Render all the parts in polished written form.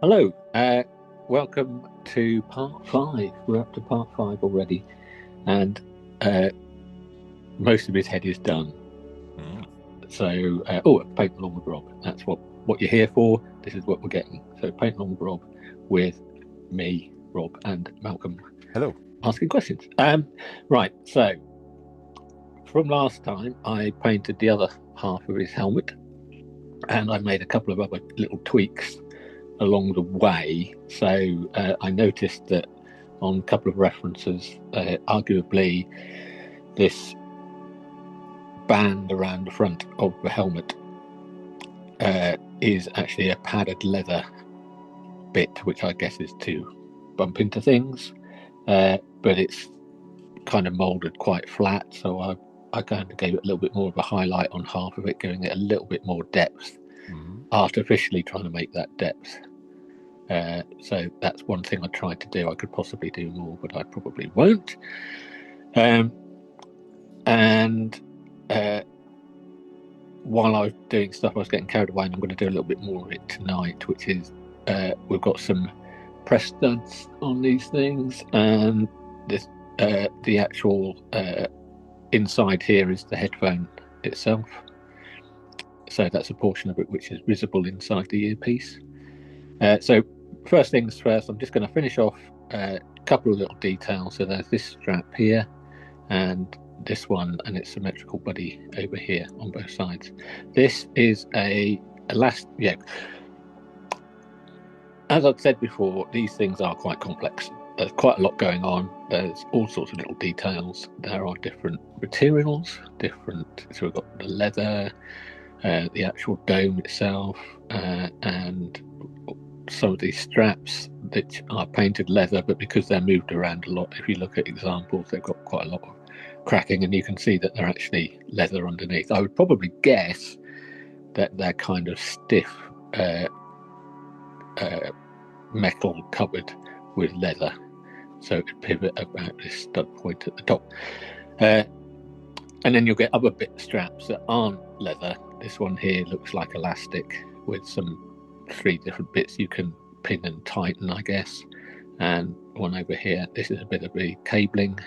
Hello, welcome to part five. We're up to part five already, and most of his head is done. So, paint along with Rob. That's what you're here for. This is what we're getting. So, paint along with Rob, with me, Rob, and Malcolm. Hello. Asking questions. Right. So, from last time, I painted the other half of his helmet, and I made a couple of other little tweaks along the way. So I noticed that on a couple of references, arguably this band around the front of the helmet is actually a padded leather bit, which I guess is to bump into things, but it's kind of molded quite flat. So I kind of gave it a little bit more of a highlight on half of it, giving it a little bit more depth, artificially trying to make that depth. So that's one thing I tried to do. I could possibly do more, but I probably won't. And while I was doing stuff, I was getting carried away, and I'm going to do a little bit more of it tonight, which is we've got some press studs on these things, and this the actual inside here is the headphone itself. So that's a portion of it which is visible inside the earpiece. So first things first, I'm just going to finish off a couple of little details. So there's this strap here and this one and its symmetrical buddy over here on both sides. This is a elastic. Yeah. As I've said before, these things are quite complex. There's quite a lot going on. There's all sorts of little details. There are different materials, so we've got the leather, the actual dome itself, and some of these straps that are painted leather, but because they're moved around a lot, if you look at examples, they've got quite a lot of cracking, and you can see that they're actually leather underneath. I would probably guess that they're kind of stiff metal covered with leather, so it could pivot about this stud point at the top. And then you'll get other bit straps that aren't leather. This one here looks like elastic with some 3 different bits you can pin and tighten, I guess. And one over here, this is a bit of the cabling.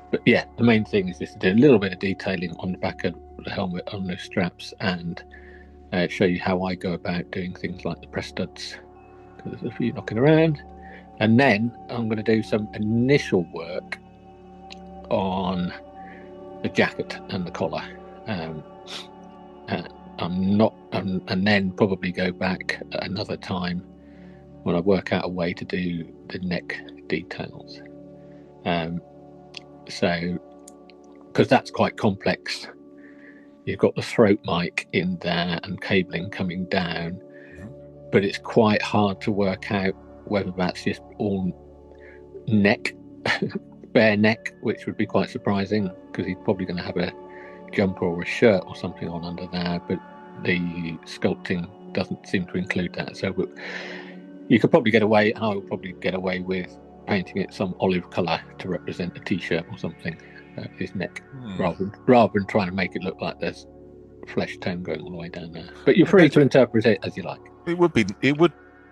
But yeah, the main thing is just to do a little bit of detailing on the back of the helmet on those straps, and show you how I go about doing things like the press studs, because there's a few knocking around. And then I'm going to do some initial work on the jacket and the collar. And then probably go back another time when I work out a way to do the neck details. So, because that's quite complex, you've got the throat mic in there and cabling coming down, but it's quite hard to work out whether that's just all neck, bare neck, which would be quite surprising because he's probably going to have a jumper or a shirt or something on under there, but the sculpting doesn't seem to include that. So you could probably get away, and I would probably get away with painting it some olive colour to represent a t-shirt or something, his neck, rather than trying to make it look like there's flesh tone going all the way down there. But you're free to interpret it as you like. It would be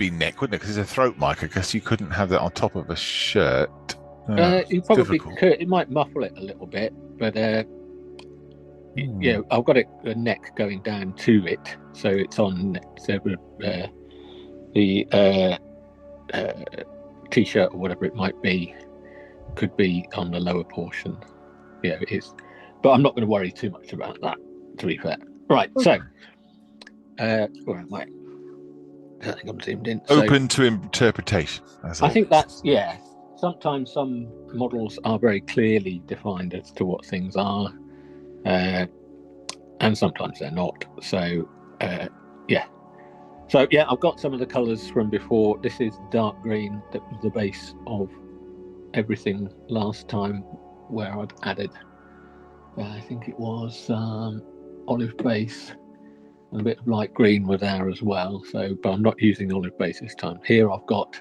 neck, wouldn't it? Because it's a throat mic. I guess you couldn't have that on top of a shirt. You probably could. It might muffle it a little bit, but yeah, I've got a neck going down to it, so it's on. So the t-shirt or whatever it might be could be on the lower portion. Yeah, it is. But I'm not going to worry too much about that, to be fair. Right, so where am I? I think I'm zoomed in. Open to interpretation. I think that's, yeah. Sometimes some models are very clearly defined as to what things are, and sometimes they're not. So, yeah. So, yeah, I've got some of the colours from before. This is dark green that was the base of everything last time, where I'd added, I think it was olive base, and a bit of light green were there as well. So, but I'm not using olive base this time. Here I've got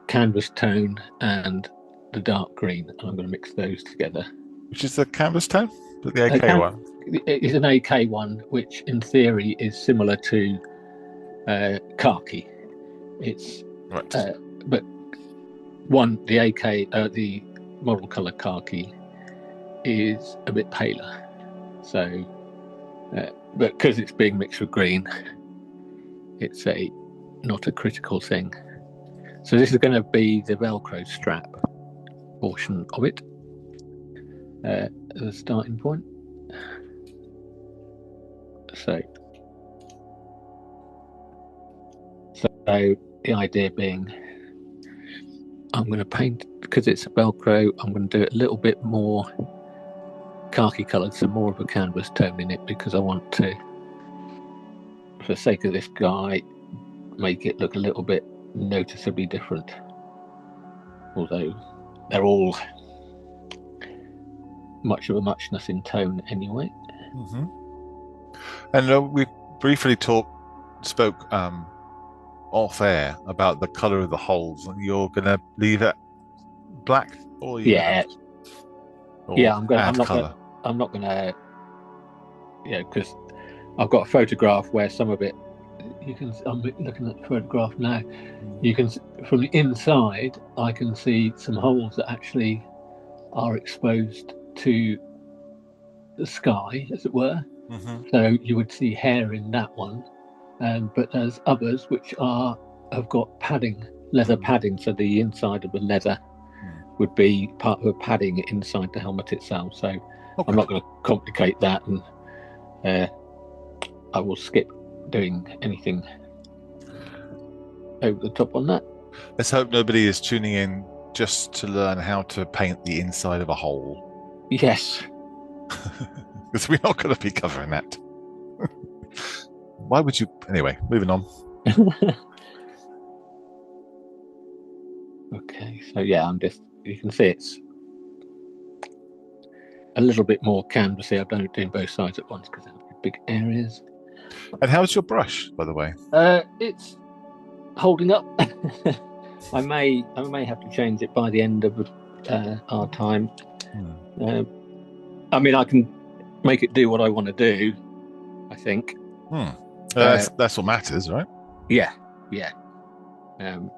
canvas tone and the dark green, and I'm going to mix those together. Which is the canvas tone? The AK one? It is an AK one, which in theory is similar to Khaki, It's Right. but the model colour khaki is a bit paler. So, but because it's being mixed with green, it's not a critical thing. So this is going to be the Velcro strap portion of it, as a starting point. So the idea being, I'm going to paint, because it's a Velcro, I'm going to do it a little bit more khaki coloured, so more of a canvas tone in it, because I want to, for the sake of this guy, make it look a little bit noticeably different. Although they're all much of a muchness in tone anyway. Mm-hmm. And we briefly spoke off air about the colour of the holes, and you're going to leave it black, or Yeah, I'm not going to, because I've got a photograph where some of it, I'm looking at the photograph now. You can, from the inside, I can see some holes that actually are exposed to the sky, as it were. Mm-hmm. So you would see hair in that one, but there's others which have got padding, leather padding. So the inside of the leather would be part of a padding inside the helmet itself. So I'm not going to complicate that, and I will skip doing anything over the top on that. Let's hope nobody is tuning in just to learn how to paint the inside of a hole. Yes. Because we're not going to be covering that. Why would you? Anyway, moving on. Okay, so yeah, you can see it's a little bit more canvassy. I've done it doing both sides at once because they're big areas. And how's your brush, by the way? It's holding up. I may have to change it by the end of our time. I mean, I can make it do what I want to do, I think. That's what matters, right? Yeah. I'm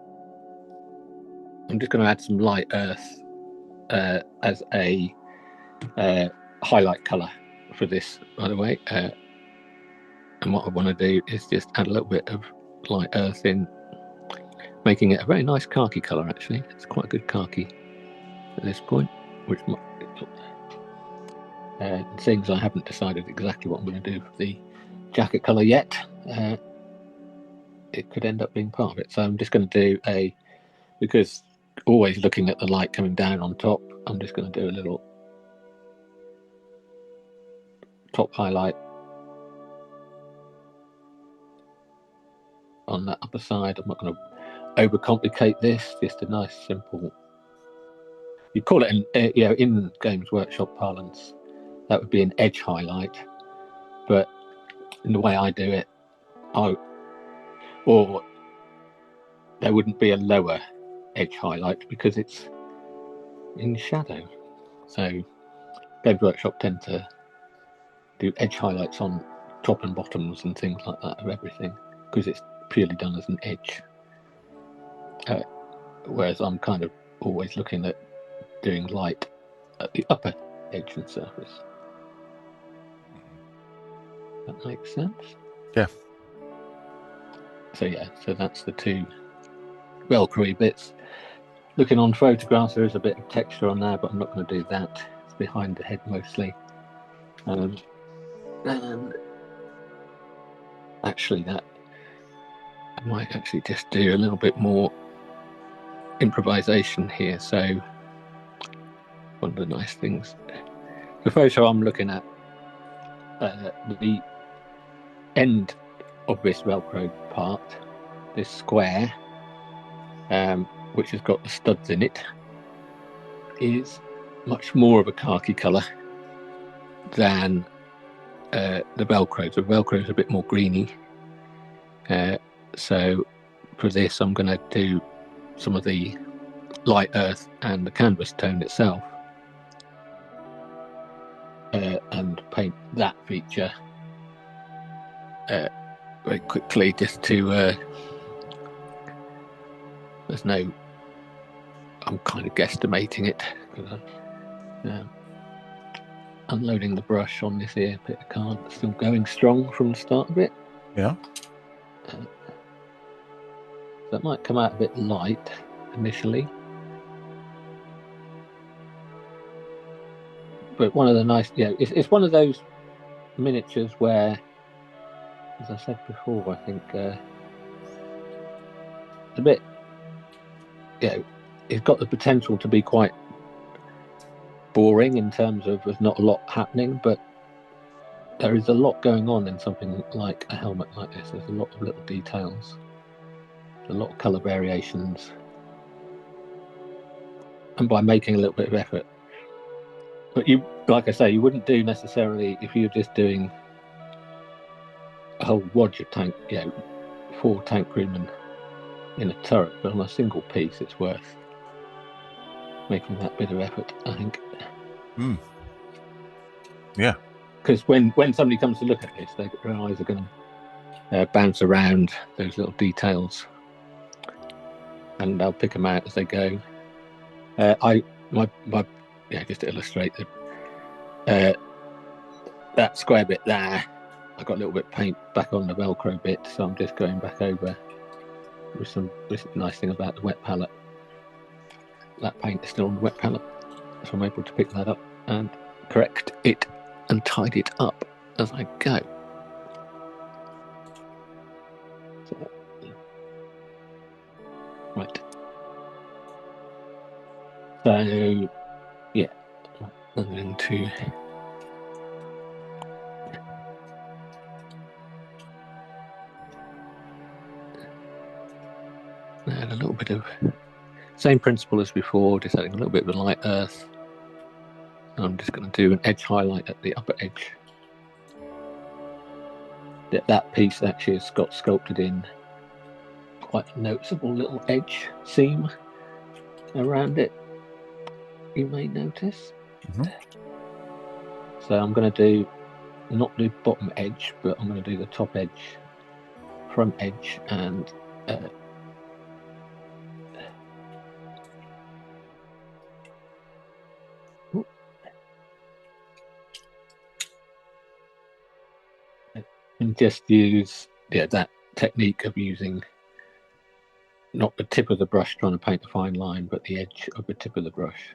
just going to add some light earth as a highlight colour for this, by the way. And what I want to do is just add a little bit of light earth in, making it a very nice khaki colour, actually. It's quite a good khaki at this point, which seeing as I haven't decided exactly what I'm going to do for the jacket colour yet, it could end up being part of it. So I'm just going to do because always looking at the light coming down on top, I'm just going to do a little top highlight on that upper side. I'm not going to overcomplicate this, just a nice simple, you call it in Games Workshop parlance, that would be an edge highlight, but in the way I do it, or there wouldn't be a lower edge highlight because it's in shadow. So Games Workshop tend to do edge highlights on top and bottoms and things like that of everything, because it's purely done as an edge. Whereas I'm kind of always looking at doing light at the upper edge and surface. That makes sense? Yeah. So that's the two Velcro bits. Looking on photographs, there is a bit of texture on there, but I'm not going to do that. It's behind the head mostly. And actually, that I might actually just do a little bit more improvisation here. So one of the nice things, the photo I'm looking at, the end of this Velcro part, this square, which has got the studs in it, is much more of a khaki colour than the Velcro. The Velcro is a bit more greeny. So for this, I'm going to do some of the light earth and the canvas tone itself, and paint that feature very quickly, just to There's no, I'm kind of guesstimating it because I'm unloading the brush on this ear bit of card. Still going strong from the start of it. Yeah. That might come out a bit light initially. But one of the nice, it's one of those miniatures where, as I said before, I think a bit, it's got the potential to be quite boring in terms of there's not a lot happening, but there is a lot going on in something like a helmet like this. There's a lot of little details, a lot of colour variations, and by making a little bit of effort. But you, like I say, you wouldn't do necessarily if you're just doing a whole wad of tank, 4 tank crewmen in a turret, but on a single piece, it's worth making that bit of effort, I think. Yeah. Because when somebody comes to look at this, their eyes are going to bounce around those little details, and they'll pick them out as they go. Just to illustrate that square bit there, I got a little bit of paint back on the Velcro bit, so I'm just going back over with this nice thing about the wet palette. That paint is still on the wet palette, so I'm able to pick that up and correct it and tidy it up as I go. So, right. So, yeah, I'm going to add a little bit of same principle as before, just adding a little bit of a light earth. I'm just going to do an edge highlight at the upper edge. That piece actually has got sculpted in quite a noticeable little edge seam around it, you may notice. So I'm going to not do bottom edge, but I'm going to do the top edge, front edge, and just use that technique of using not the tip of the brush trying to paint a fine line, but the edge of the tip of the brush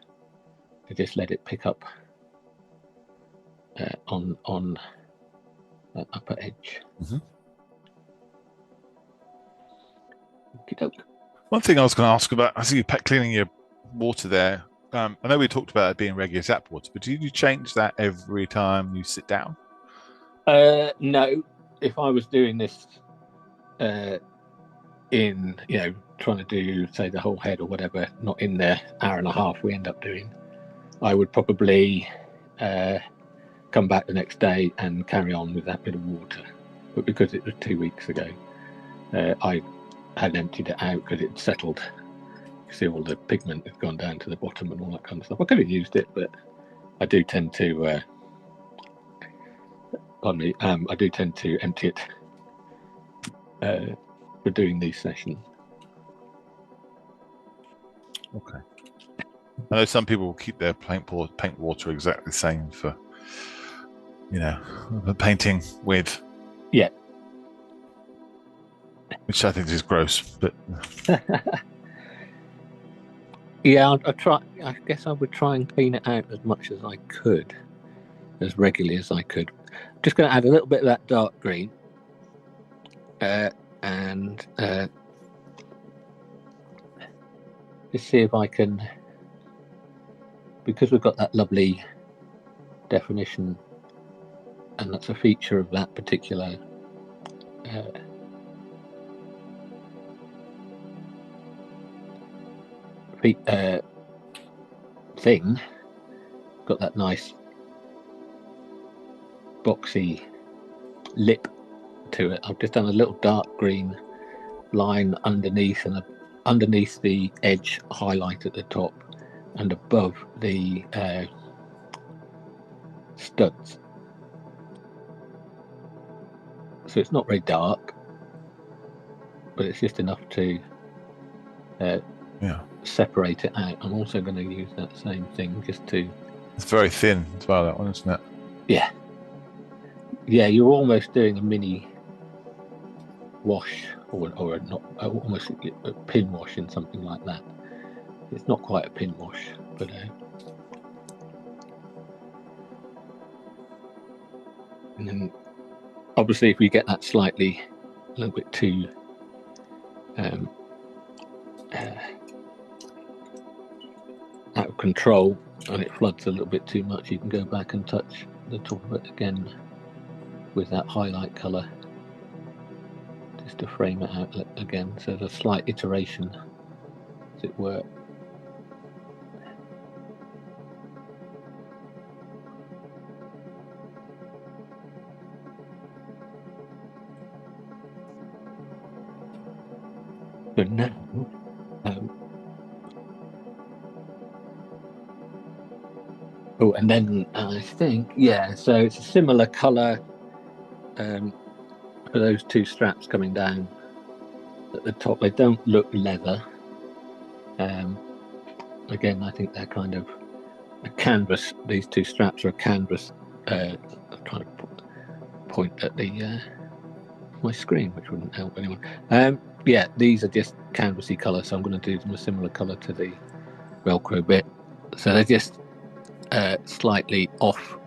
to just let it pick up on that upper edge. One thing I was going to ask about, I see you cleaning your water there. I know we talked about it being regular tap water, but do you change that every time you sit down? No. If I was doing this in, trying to do, say, the whole head or whatever, not in the hour and a half we end up doing, I would probably come back the next day and carry on with that bit of water. But because it was 2 weeks ago, I had emptied it out because it settled. You see all the pigment had gone down to the bottom and all that kind of stuff. I could have used it, but I do tend to I do tend to empty it for doing these sessions. Okay. I know some people will keep their paint water exactly the same for, painting with. Yeah. Which I think is gross, but. Yeah, I guess I would try and clean it out as much as I could, as regularly as I could. I'm just going to add a little bit of that dark green, and just see if I can, because we've got that lovely definition, and that's a feature of that particular thing. Got that nice boxy lip to it. I've just done a little dark green line underneath and underneath the edge highlight at the top and above the studs. So it's not very dark, but it's just enough to separate it out. I'm also going to use that same thing just to. It's very thin as well, that one, isn't it? Yeah. Yeah, you're almost doing a mini wash, or not almost a pin wash in something like that. It's not quite a pin wash, but and then obviously if we get that slightly a little bit too out of control and it floods a little bit too much, you can go back and touch the top of it again with that highlight colour just to frame it out again. So there's a slight iteration, as it were. But now, oh, and then I think, yeah, so it's a similar colour for those two straps coming down at the top. They don't look leather. Again, I think they're kind of a canvas. These two straps are a canvas. I'm trying to point at the my screen, which wouldn't help anyone. Yeah, these are just canvassy colour, so I'm going to do them a similar colour to the Velcro bit. So they're just slightly off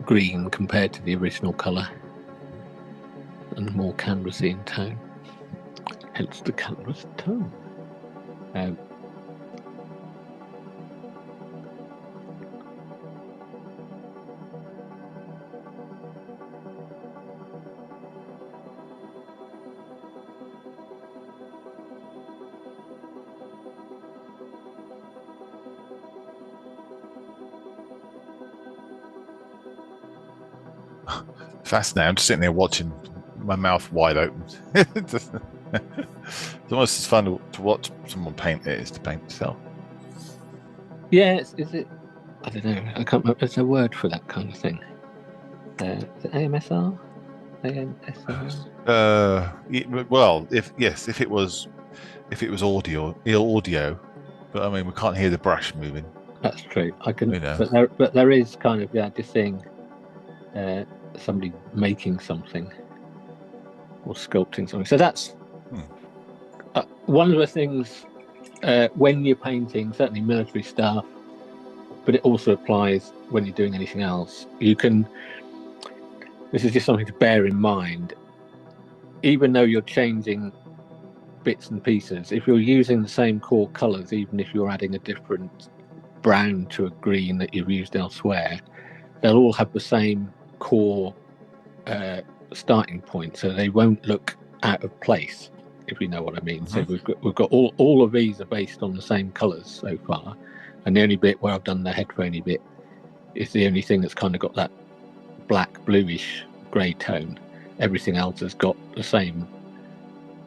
green compared to the original colour, and more canvassy in tone. Hence the canvas tone. Fascinating. I'm just sitting there watching, my mouth wide open. It's almost as fun to watch someone paint it as to paint itself. Yeah, is it? I don't know. I can't remember. There's a word for that kind of thing. Is it AMSR? AMSR? Well, if it was audio, but I mean, we can't hear the brush moving. That's true. I can, You know. but there is kind of just seeing somebody making something or sculpting something. So that's one of the things when you're painting, certainly military stuff, but it also applies when you're doing anything else. You can. This is just something to bear in mind. Even though you're changing bits and pieces, if you're using the same core colours, even if you're adding a different brown to a green that you've used elsewhere, they'll all have the same core starting point, so they won't look out of place, if you know what I mean. So we've got all of these are based on the same colours so far, and the only bit where I've done the headphoney bit is the only thing that's kind of got that black bluish grey tone. Everything else has got the same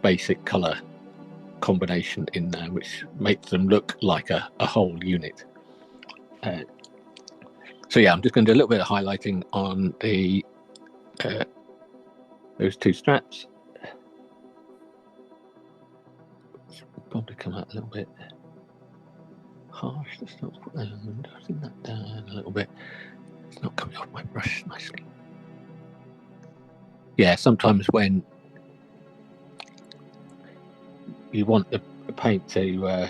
basic colour combination in there, which makes them look like a whole unit. So yeah, I'm just going to do a little bit of highlighting on the those two straps. Probably come out a little bit harsh. Let's not put that on. Bring that down a little bit. It's not coming off my brush nicely. Yeah, sometimes when you want the paint to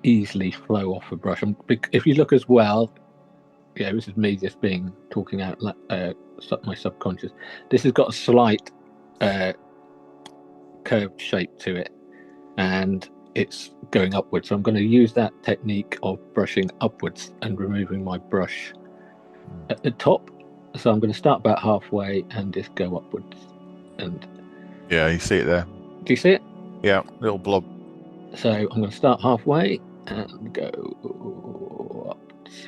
easily flow off a brush, and if you look as well, yeah, this is me just talking out my subconscious. This has got a slight curved shape to it, and it's going upwards. So I'm going to use that technique of brushing upwards and removing my brush at the top. So I'm going to start about halfway and just go upwards. And yeah, you see it there. Do you see it? Yeah, little blob. So I'm going to start halfway and go upwards.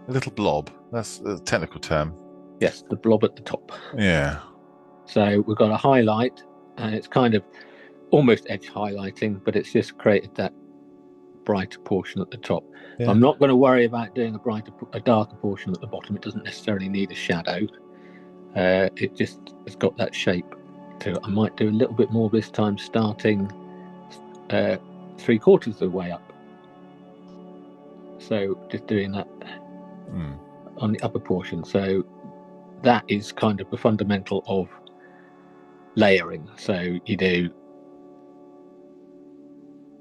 A little blob. That's a technical term. Yes, the blob at the top. Yeah. So we've got a highlight, and it's kind of almost edge highlighting, but it's just created that brighter portion at the top. Yeah. I'm not going to worry about doing a darker portion at the bottom. It doesn't necessarily need a shadow. It just has got that shape to it. I might do a little bit more this time, starting 3/4 of the way up. So just doing that on the upper portion. So that is kind of the fundamental of layering. So you do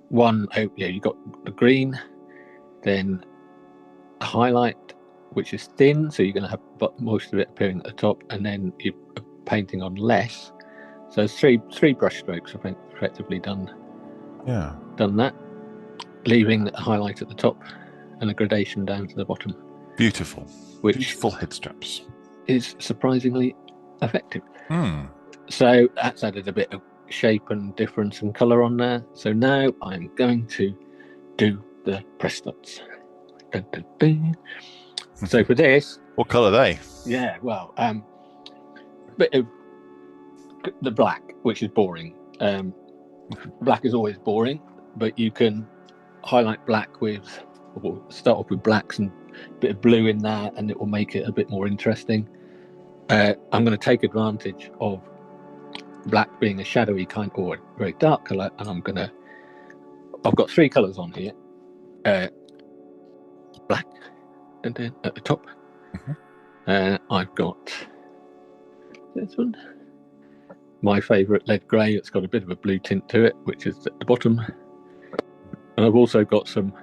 one, you got the green, then a highlight, which is thin, so you're going to have most of it appearing at the top, and then you're painting on less. So it's three brush strokes, I think, effectively done. Yeah. Done that, leaving the highlight at the top and a gradation down to the bottom. Beautiful. Beautiful head straps. Is surprisingly effective. So that's added a bit of shape and difference and colour on there. So now I'm going to do the press studs. Dun, dun, dun. So for this, what colour are they? Yeah, well, a bit of the black, which is boring. Black is always boring, but you can highlight black with, or start off with blacks and a bit of blue in there, and it will make it a bit more interesting. I'm going to take advantage of black being a shadowy kind or a very dark colour, and I've got 3 colours on here. Black and then at the top. I've got this one, my favourite lead grey. It's got a bit of a blue tint to it, which is at the bottom. And I've also got some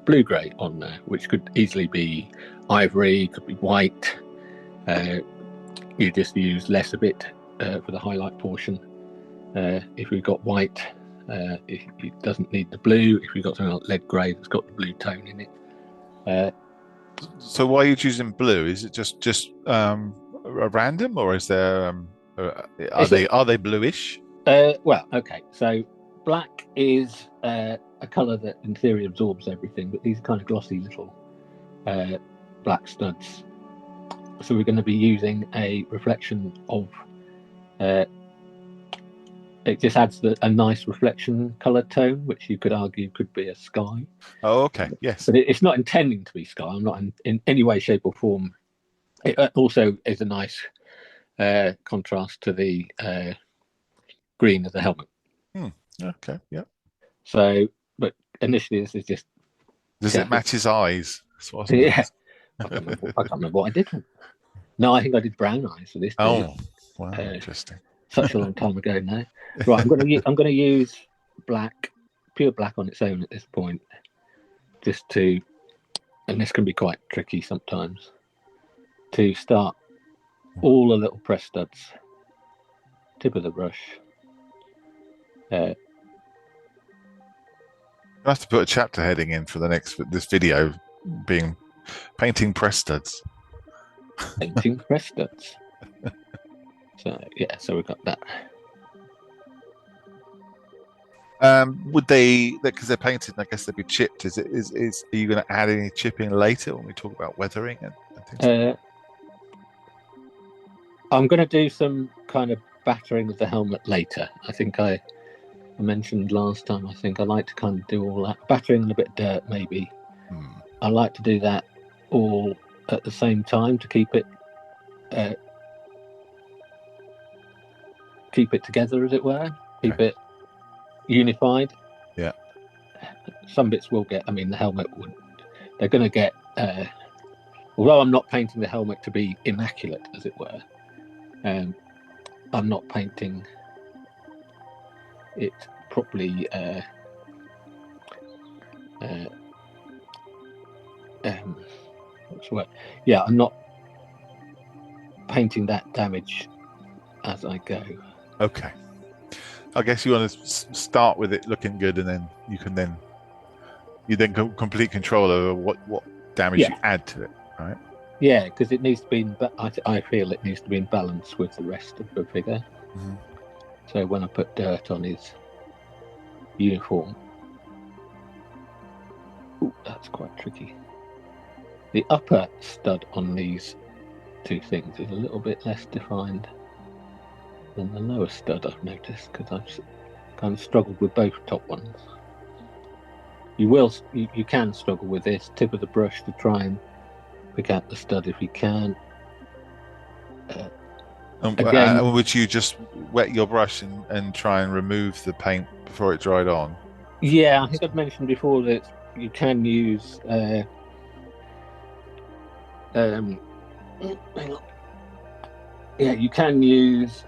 blue grey on there, which could easily be ivory, could be white. You just use less of it for the highlight portion. If we've got white, it doesn't need the blue. If we've got something like lead grey that's got the blue tone in it. So why are you choosing blue? Is it just a random, or is there are they bluish? Well, okay. So black is a colour that in theory absorbs everything, but these are kind of glossy little black studs. So we're going to be using a reflection of. It just adds a nice reflection colour tone, which you could argue could be a sky. Oh, okay, yes. But it's not intending to be sky. I'm not in any way, shape, or form. It also is a nice contrast to the green of the helmet. Okay, yeah. So, but initially, this is just. Does it match his eyes? Yeah. I can't remember what I did. No, I think I did brown eyes for this. Oh, wow, interesting. Such a long time ago now. Right, I'm going to use black, pure black on its own at this point, just to, and this can be quite tricky sometimes, to start all the little press studs, tip of the brush. I have to put a chapter heading in for this video, being painting press studs. Painting press studs. So yeah, so we've got that. Would they, because they're painted, I guess they'd be chipped. Are you going to add any chipping later when we talk about weathering and things like that? I'm going to do some kind of battering of the helmet later. I think I mentioned last time, I think I like to kind of do all that. Battering and a bit of dirt, maybe. I like to do that all at the same time to keep it together, as it were. Keep it unified. Yeah. Some bits will get, the helmet they're going to get, although I'm not painting the helmet to be immaculate, as it were, I'm not painting it properly what's the word? Yeah, I'm not painting that damage as I go. Okay. I guess you want to start with it looking good, and then you complete control over what damage you add to it, right? Yeah, because it needs to be. I feel it needs to be in balance with the rest of the figure. So when I put dirt on his uniform, that's quite tricky. The upper stud on these 2 things is a little bit less defined than the lower stud, I've noticed, because I've kind of struggled with both top ones. You can struggle with this tip of the brush to try and pick out the stud if you can. And would you just wet your brush and try and remove the paint before it dried on? Yeah, I think I'd mentioned before that you can use hang on. Yeah, you can use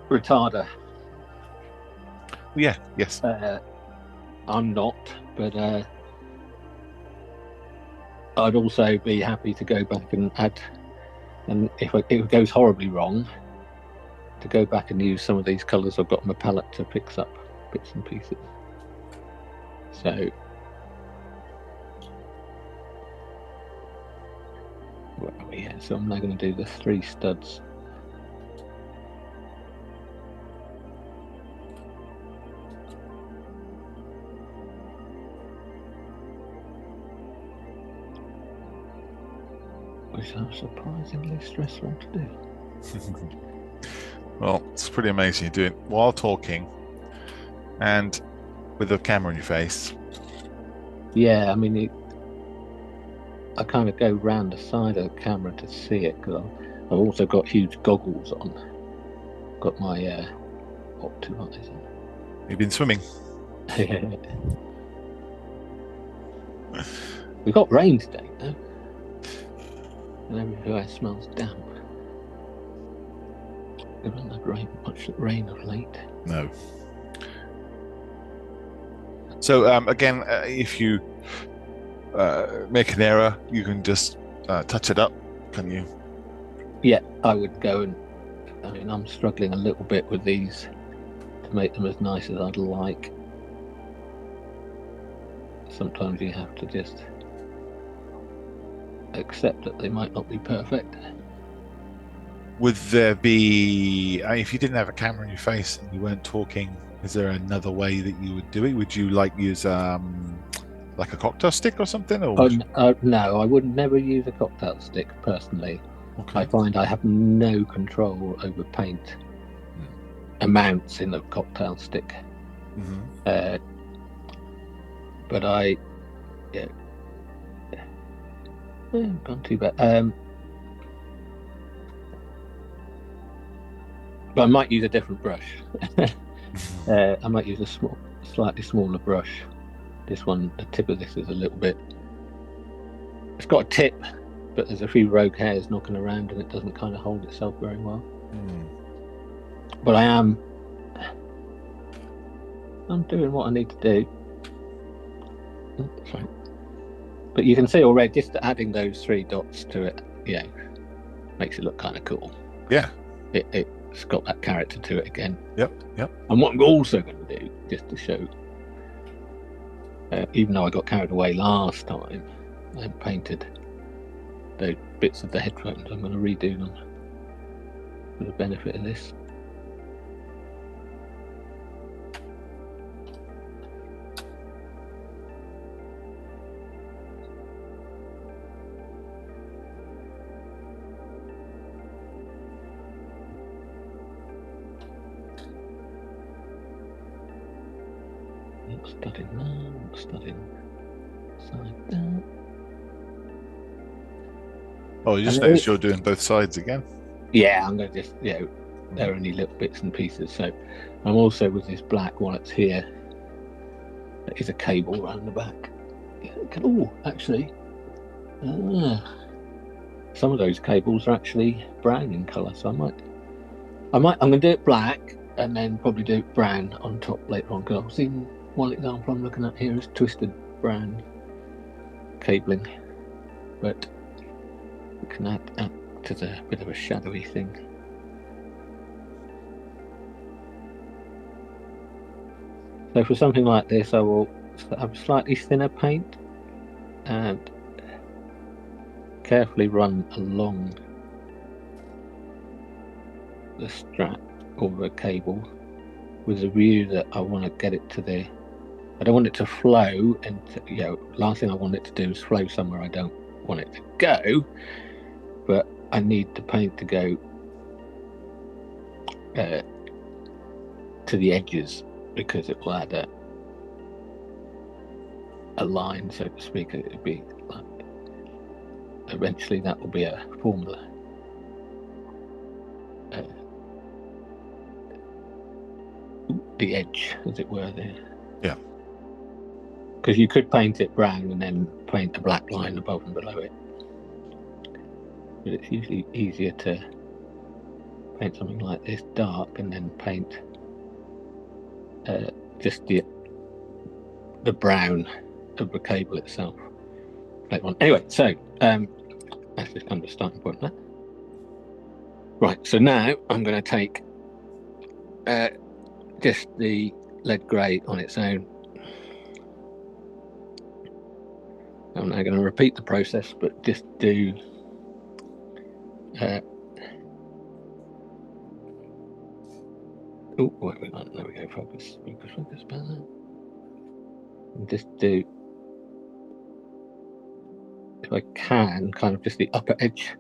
retarder. Yeah, yes. I'm not, but I'd also be happy to go back and add, and if it goes horribly wrong, to go back and use some of these colours I've got on my palette to fix up bits and pieces. So, where are we here? So I'm now going to do the 3 studs. Which are surprisingly stressful to do. Well, it's pretty amazing. You do it while talking and with the camera on your face. Yeah, I mean, I kind of go round the side of the camera to see it, because I've also got huge goggles on. Got my Opto eyes on. You've been swimming. We got rain today, though. And everywhere smells damp. We haven't had much rain of late. No. So again, if you make an error, you can just touch it up, can you? Yeah, I would go and... I mean, I'm struggling a little bit with these to make them as nice as I'd like. Sometimes you have to just accept that they might not be perfect. Would there be, if you didn't have a camera in your face and you weren't talking, is there another way that you would do it? Would you like use like a cocktail stick or something? Or no, I would never use a cocktail stick personally. Okay. I find I have no control over paint amounts in the cocktail stick. Mm-hmm. But not too bad. But I might use a different brush. I might use a slightly smaller brush. This one, the tip of this is a little bit... It's got a tip, but there's a few rogue hairs knocking around and it doesn't kind of hold itself very well. But I'm doing what I need to do. Sorry. But you can see already, just adding those 3 dots to it, makes it look kind of cool. Yeah. It's got that character to it again. Yep. And what I'm also going to do, just to show, even though I got carried away last time and painted those bits of the headphones, I'm going to redo them for the benefit of this. Studying side there. Oh, you just noticed you're doing both sides again? Yeah, I'm going to just, they're only little bits and pieces. So I'm also with this black one that's here. There is a cable around the back. Oh, actually, some of those cables are actually brown in colour. So I'm going to do it black and then probably do it brown on top later on, because I've seen one example I'm looking at here is twisted brown cabling, but we can add to the bit of a shadowy thing. So for something like this, I will have slightly thinner paint and carefully run along the strap or the cable with the view that I want to get it to the... I don't want it to flow, and last thing I want it to do is flow somewhere I don't want it to go, but I need the paint to go to the edges, because it will add a line, so to speak. It would be like eventually that will be a formula. The edge, as it were, there. Yeah. Because you could paint it brown and then paint a black line above and below it. But it's usually easier to paint something like this dark and then paint just the brown of the cable itself. Anyway, so that's just kind of a starting point there. Right, so now I'm going to take just the lead grey on its own. I'm now going to repeat the process, but just do oh, wait, there we go, focus, better. And just do, if I can, kind of just the upper edge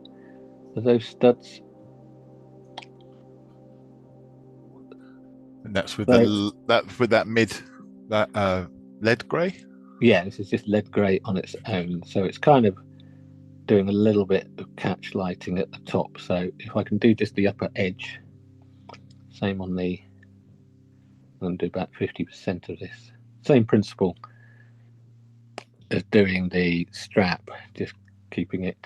of those studs. And that's with that lead grey? Yeah, this is just lead grey on its own. So it's kind of doing a little bit of catch lighting at the top. So if I can do just the upper edge, same on the, I'm going to do about 50% of this. Same principle as doing the strap, just keeping it.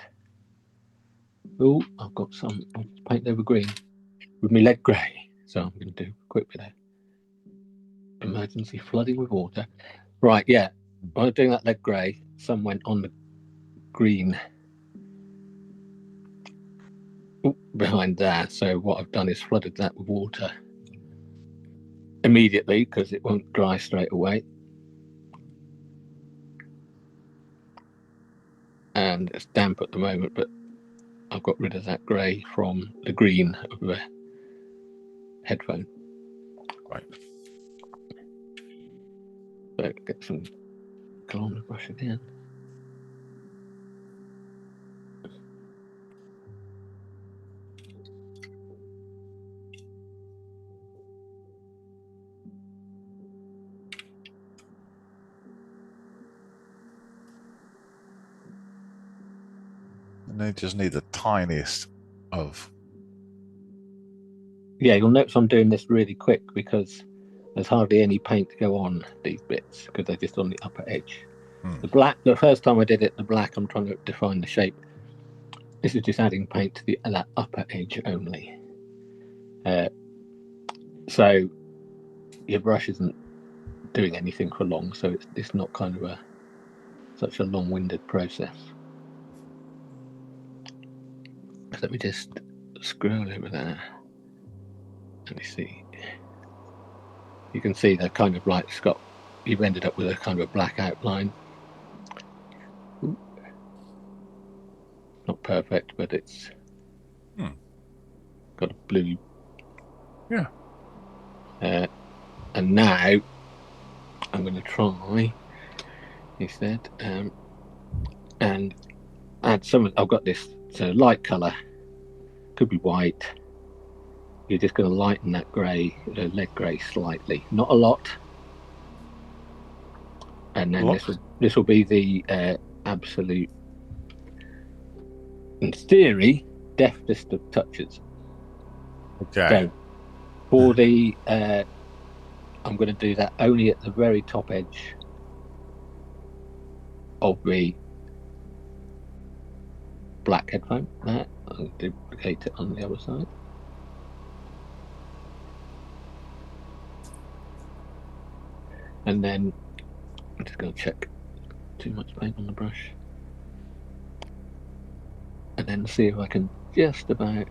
Oh, I've got some paint over green with me lead grey. So I'm going to do a quick bit of emergency flooding with water. Right, yeah. While I was doing that lead grey, some went on the green behind there. So what I've done is flooded that with water immediately because it won't dry straight away. And it's damp at the moment, but I've got rid of that grey from the green of the headphone. Right. So get some colour on the brush again. And they just need the tiniest of. Yeah, you'll notice I'm doing this really quick because there's hardly any paint to go on these bits because they're just on the upper edge. The black, the first time I did it, the black, I'm trying to define the shape. This is just adding paint to that upper edge only. So your brush isn't doing anything for long, so it's not kind of such a long-winded process. So let me just scroll over there. Let me see. You can see they're kind of like you've ended up with a kind of a black outline. Ooh. Not perfect, but it's got a blue. Yeah. And now I'm going to try instead and add some. I've got this light colour, could be white. You're just going to lighten that grey, lead grey slightly, not a lot. And then this will be the absolute, in theory, deftest of touches. Okay. So for the, I'm going to do that only at the very top edge of the black headphone. I'll duplicate it on the other side. And then I'm just going to check too much paint on the brush. And then see if I can just about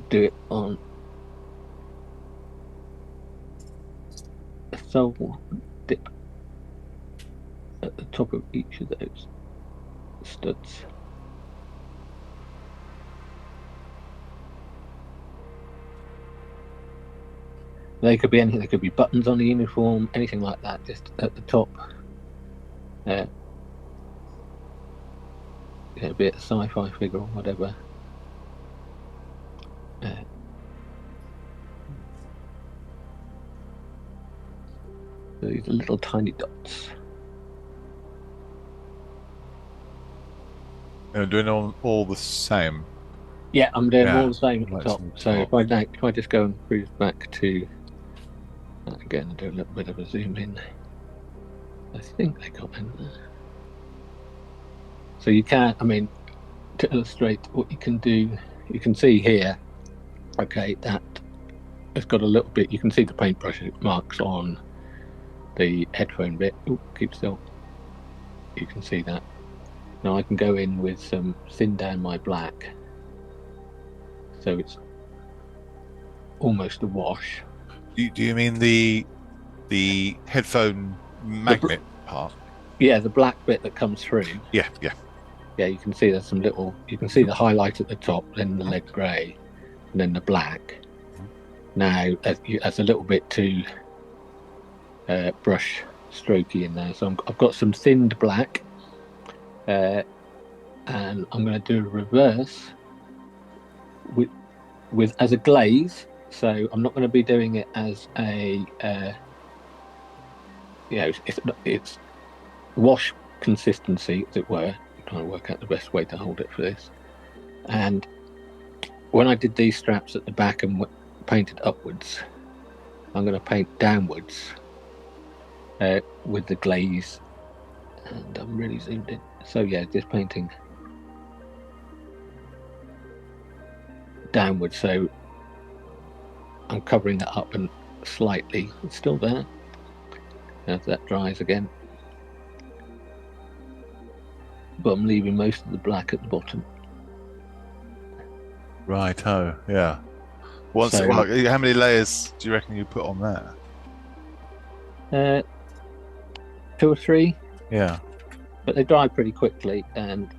do it on a sole dip at the top of each of those studs. They could be anything. They could be buttons on the uniform, anything like that, just at the top. Be it a sci-fi figure or whatever. So these are little tiny dots. You're doing all the same. Yeah, I'm doing all Yeah. the same at the Lights top. on the So top. if I just go and cruise back to again, do a little bit of a zoom in. I think they got in there. So you can, I mean, to illustrate what you can do, you can see here. Okay, that it's got a little bit. You can see the paintbrush marks on the headphone bit. Oh, keep still. You can see that. Now I can go in with some thin down my black, so it's almost a wash. Do you mean the headphone The magnet part? yeah, the black bit that comes through. Yeah, yeah. Yeah, you can see there's some little. You can see the highlight at the top, then the lead grey, and then the black. Now that's a little bit too brush strokey in there, so I've got some thinned black, and I'm going to do a reverse with as a glaze. So I'm not going to be doing it as a it's wash consistency, as it were. I'm trying to work out the best way to hold it for this. And when I did these straps at the back and painted upwards, I'm going to paint downwards with the glaze, and I'm really zoomed in. So yeah, just painting downwards. So I'm covering that up and slightly. It's still there. As that dries again, but I'm leaving most of the black at the bottom. Right. Oh, yeah. Well, how many layers do you reckon you put on that? 2 or 3. Yeah. But they dry pretty quickly, and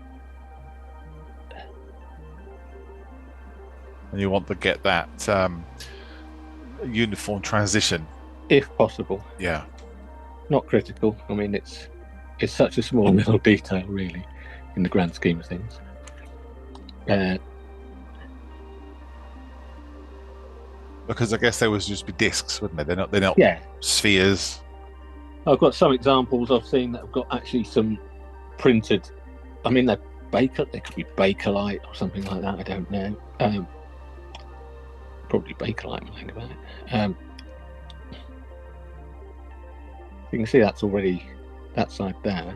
you want to get that uniform transition, if possible. Yeah. Not critical. I mean, it's such a small little detail, really, in the grand scheme of things. Because I guess they would just be discs, wouldn't they? They're not Yeah. spheres. I've got some examples I've seen that have got actually some printed. I mean, they're Baker. They could be Bakelite or something like that. I don't know. Probably Bakelite when I think about it. You can see that's already that side there.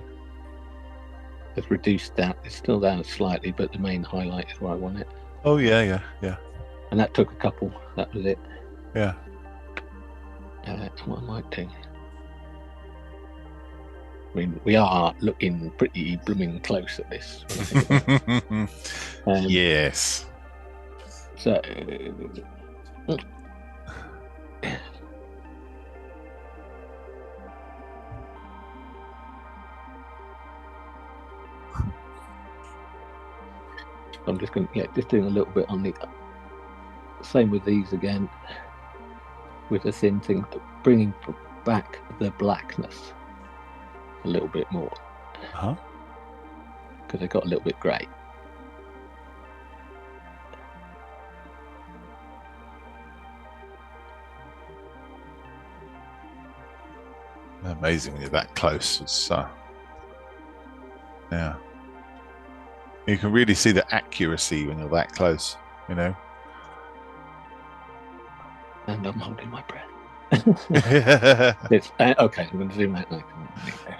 Has reduced that. It's still down slightly, but the main highlight is where I want it. Oh yeah. And that took a couple. That was it. Yeah. What I might do. I mean, we are looking pretty blooming close at this. Yes. So, I'm just going, just doing a little bit on the same with these again, with the thin thing, bringing back the blackness a little bit more, because they got a little bit grey. Amazing when you're that close. It's yeah. You can really see the accuracy when you're that close, you know. And I'm holding my breath. It's okay. I'm going to zoom out now.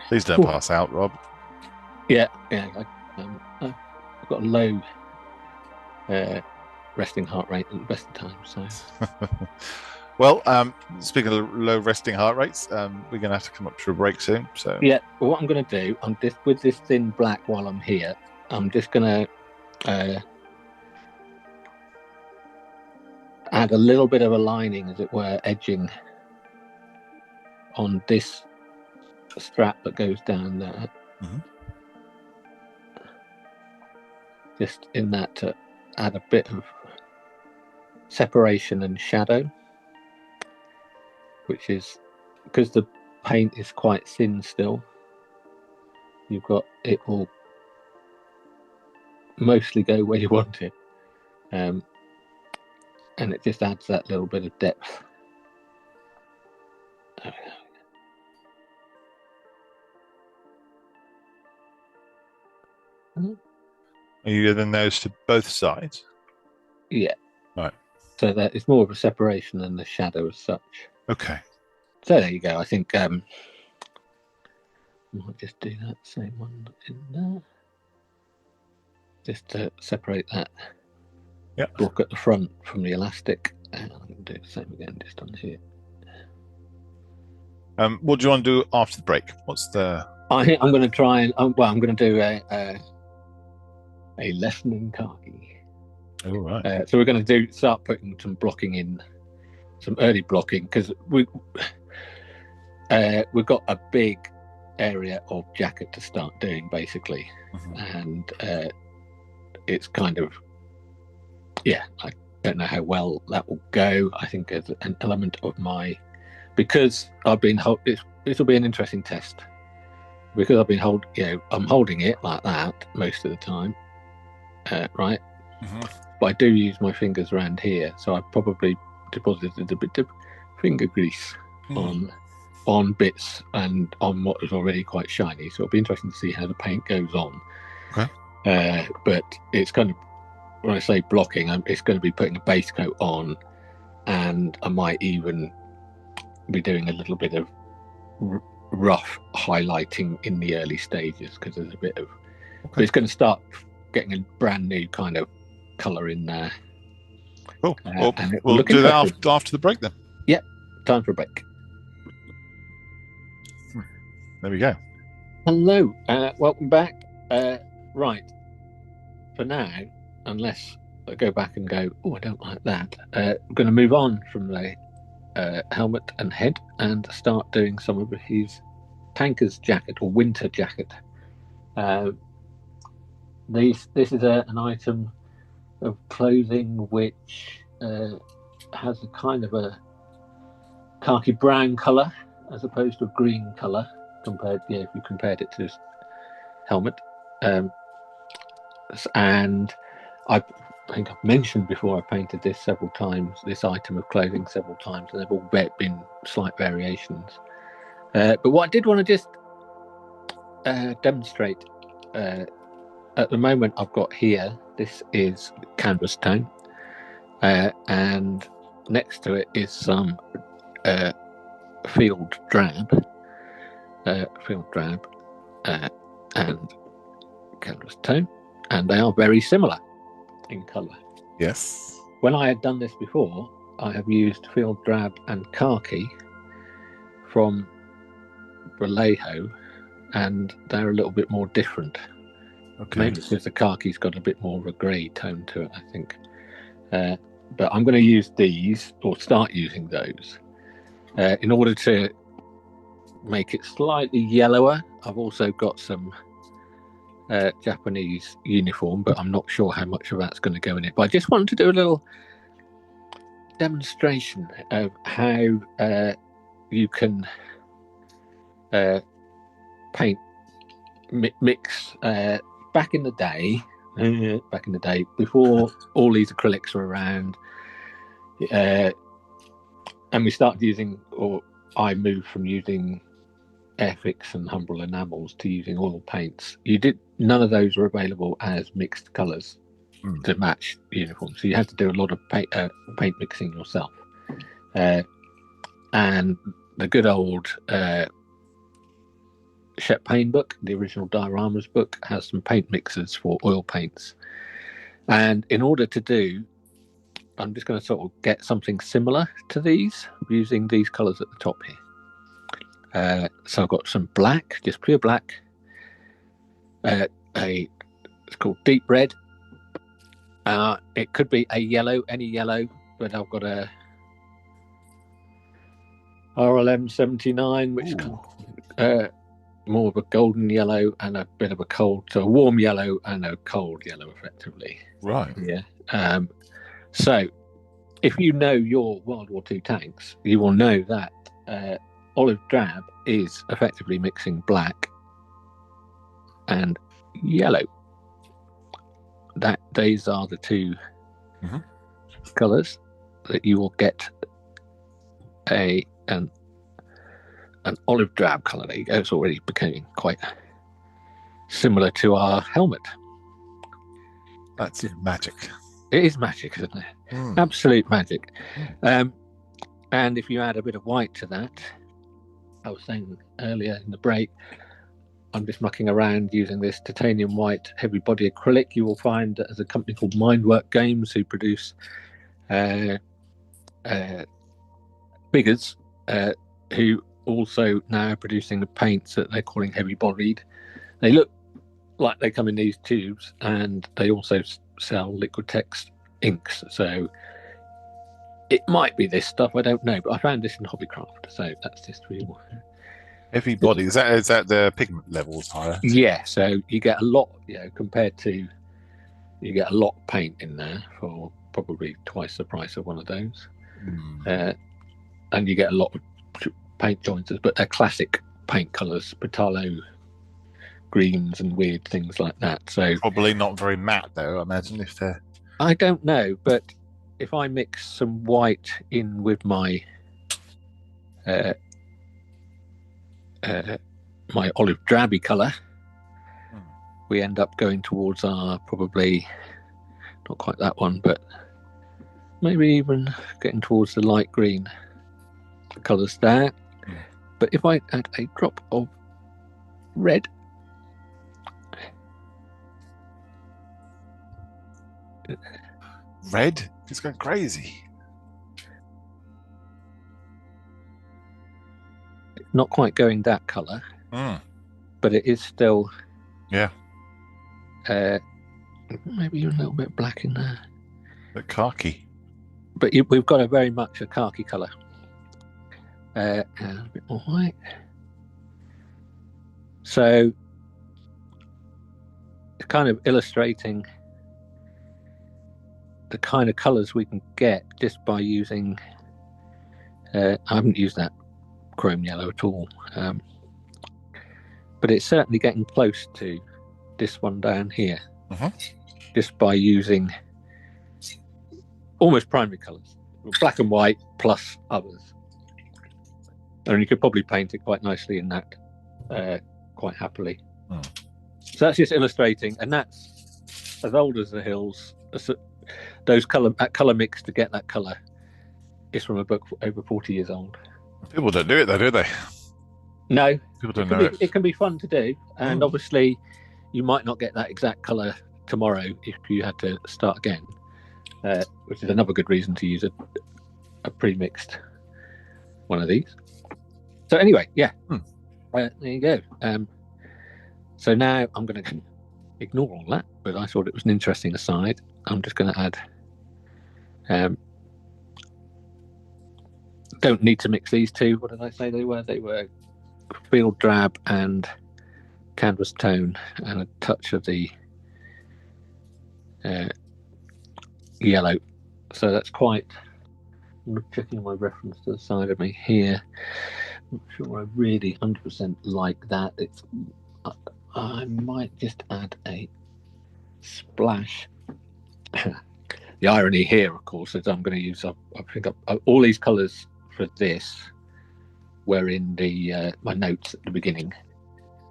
Please don't pass out, Rob. Yeah. I've got a low resting heart rate at the best of times. So. Well, speaking of low resting heart rates, we're going to have to come up to a break soon. So yeah, well, what I'm going to do, I'm just with this thin black while I'm here. I'm just going to add a little bit of a lining, as it were, edging on this strap that goes down there. Just in that to add a bit of separation and shadow, which is because the paint is quite thin still. You've got it will mostly go where you want it, and it just adds that little bit of depth. There we go. Are you giving those to both sides? Yeah. Right. So that it's more of a separation than the shadow as such. Okay. So there you go. I think I might just do that same one in there. Just to separate that block at the front from the elastic. And I'm going to do the same again just on here. What do you want to do after the break? What's the... I think I'm going to try and... I'm going to do a lesson in khaki. Oh, right. So we're going to start putting some blocking in, some early blocking, because we've got a big area of jacket to start doing, basically. And it's kind of, I don't know how well that will go. I think there's an element of my, because I've been this will be an interesting test, because I've been I'm holding it like that most of the time, right? But I do use my fingers around here, so I've probably deposited a bit of finger grease on bits and on what is already quite shiny. So it'll be interesting to see how the paint goes on. Okay. But it's kind of, when I say blocking, it's going to be putting a base coat on, and I might even be doing a little bit of rough highlighting in the early stages, because there's a bit of, but it's going to start getting a brand new kind of colour in there. Cool. We'll do that after the break then. Yep, time for a break. There we go. Hello, welcome back. Right, for now, unless I go back and go, I don't like that, I'm going to move on from the helmet and head and start doing some of his tanker's jacket or winter jacket. This is an item of clothing which has a kind of a khaki brown colour as opposed to a green colour, compared, if you compared it to his helmet. And I think I've mentioned before, I painted this several times, this item of clothing several times, and they've all been slight variations. But what I did want to just demonstrate, at the moment I've got here, this is canvas tone, and next to it is some field drab, and canvas tone, and they are very similar in colour. Yes. When I had done this before, I have used field drab and khaki from Vallejo, and they're a little bit more different. Okay. Maybe because the khaki's got a bit more of a grey tone to it, I think. But I'm going to use these, or start using those, in order to make it slightly yellower. I've also got some Japanese uniform, but I'm not sure how much of that's going to go in it. But I just wanted to do a little demonstration of how you can paint mix. Back in the day, before all these acrylics were around, and we started using, or I moved from using Airfix and Humbrol enamels to using oil paints. None of those were available as mixed colours to match uniforms, so you had to do a lot of paint mixing yourself. And the good old Shep Payne book, the original dioramas book, has some paint mixers for oil paints. And in order to do, I'm just going to sort of get something similar to these using these colours at the top here. So I've got some black, just pure black. It's called deep red. It could be a yellow, any yellow, but I've got a RLM 79, which is more of a golden yellow and a bit of a cold, so a warm yellow and a cold yellow, effectively. Right. Yeah. So if you know your World War II tanks, you will know that olive drab is effectively mixing black and yellow. These are the two colours that you will get an olive drab colour. There you go. It's already becoming quite similar to our helmet. That's magic. It is magic, isn't it? Mm. Absolute magic. And if you add a bit of white to that, I was saying earlier in the break, I'm just mucking around using this titanium white heavy body acrylic. You will find that there's a company called Mindwork Games who produce figures, who also now are producing the paints that they're calling heavy bodied. They look like they come in these tubes, and they also sell Liquitex inks. So it might be this stuff, I don't know, but I found this in Hobbycraft, so that's just real. Heavy body, is that the pigment levels higher? Yeah, so you get a lot, compared to, you get a lot of paint in there for probably twice the price of one of those. And you get a lot of paint jointers, but they're classic paint colours, Patalo greens and weird things like that. So probably not very matte though, I imagine, if they're... I don't know, but if I mix some white in with my my olive drabby colour, we end up going towards our, probably not quite that one, but maybe even getting towards the light green colours there. But if I add a drop of red, it's going crazy. It's not quite going that colour, but it is still, maybe even a little bit black in there. But khaki. But we've got very much a khaki colour. And a bit more white. So it's kind of illustrating the kind of colours we can get just by using, I haven't used that chrome yellow at all, but it's certainly getting close to this one down here, just by using almost primary colours, black and white plus others. And you could probably paint it quite nicely in that, quite happily. So that's just illustrating, and that's as old as the hills. That colour mix to get that colour is from a book over 40 years old. People don't do it though, do they? No. People don't know it. It can be fun to do, and obviously you might not get that exact colour tomorrow if you had to start again, which is another good reason to use a pre-mixed one of these. So anyway, there you go. So now I'm going to ignore all that, but I thought it was an interesting aside. I'm just going to add, don't need to mix these two. What did I say they were? They were field drab and canvas tone, and a touch of the yellow. So that's quite, I'm checking my reference to the side of me here. I'm not sure I really 100% like that. I might just add a splash. The irony here, of course, is I'm going to use, I think all these colours for this were in my notes at the beginning.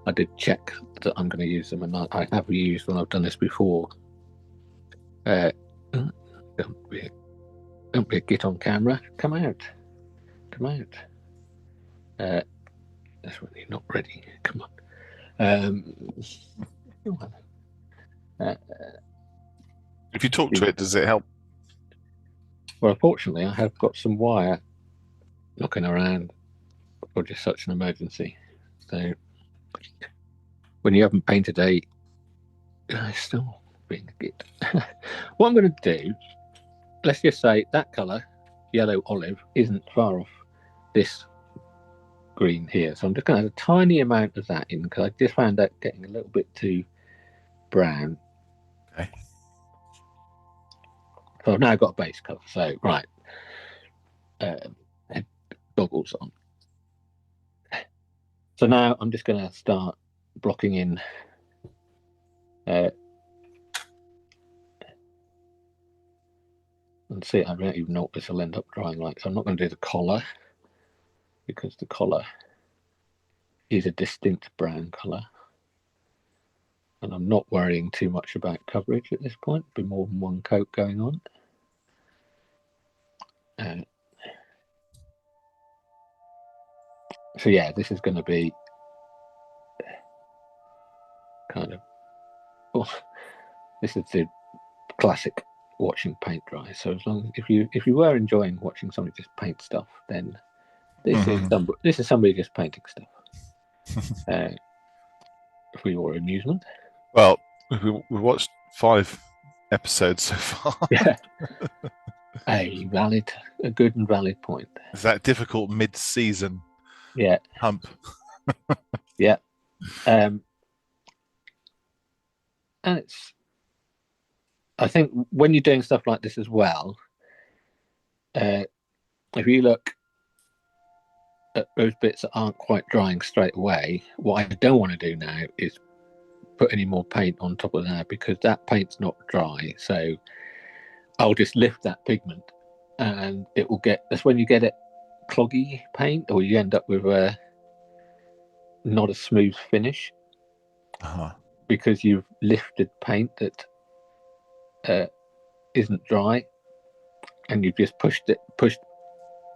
I did check that I'm going to use them, and I have used when I've done this before. Don't be a git on camera. Come out. That's when you're not ready. Come on. If you talk to it, does it help? Well, unfortunately, I have got some wire knocking around for just such an emergency. So when you haven't painted still being a git. What I'm going to do, let's just say that colour, yellow olive, isn't far off this green here. So I'm just going to add a tiny amount of that in, because I just found that getting a little bit too brown. Okay. So I've now got a base colour. So, right. Goggles on. So now I'm just going to start blocking in and see, I don't even know what this will end up drying like. So I'm not going to do the collar, because the collar is a distinct brown colour. and I'm not worrying too much about coverage at this point. Be more than one coat going on. So yeah, this is going to be kind of, well, this is the classic watching paint dry. So as long as if you were enjoying watching somebody just paint stuff, then this is somebody just painting stuff for your amusement. Well, we watched 5 episodes so far. Yeah, a good and valid point. It's that difficult mid-season hump. Yeah, and I think when you're doing stuff like this as well, if you look at those bits that aren't quite drying straight away, what I don't want to do now is put any more paint on top of that, because that paint's not dry. So I'll just lift that pigment and it will that's when you get it cloggy paint, or you end up with a not a smooth finish because you've lifted paint that isn't dry, and you've just pushed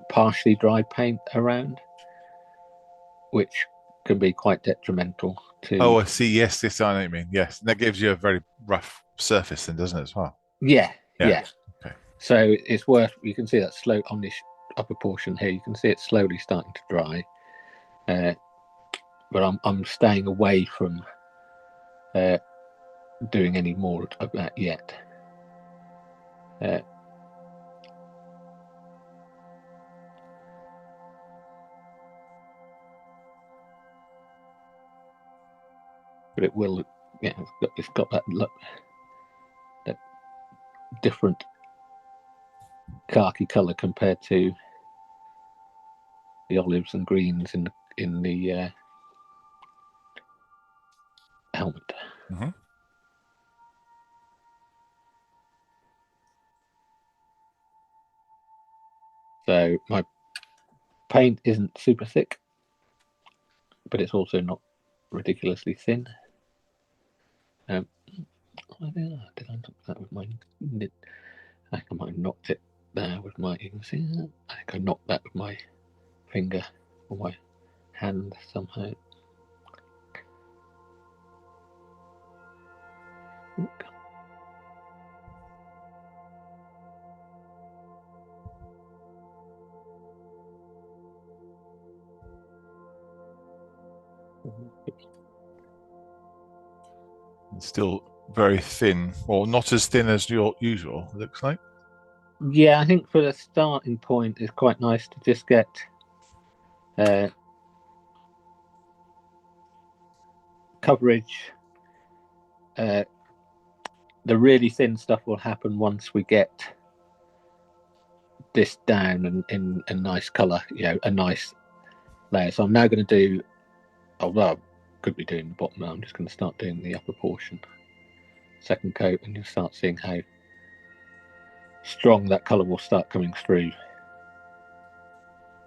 partially dry paint around, which can be quite detrimental to. Oh, I see. Yes, I know what you mean. Yes, and that gives you a very rough surface, then, doesn't it, as well? Yeah. Okay. So it's worth. You can see that slow on this upper portion here. You can see it slowly starting to dry, but I'm staying away from doing any more of that yet. But it will, it's got that look, that different khaki colour compared to the olives and greens in the helmet. Mm-hmm. So my paint isn't super thick, but it's also not ridiculously thin. Did I knock that with my nib? I think I might have knocked it there with my. You can see that. I think I knocked that with my finger or my hand somehow. It's still very thin, or not as thin as your usual, it looks like. Yeah, I think for the starting point, it's quite nice to just get coverage. The really thin stuff will happen once we get this down in a nice colour, a nice layer. So I'm now going to do, I could be doing the bottom. I'm just going to start doing the upper portion, second coat, and you'll start seeing how strong that colour will start coming through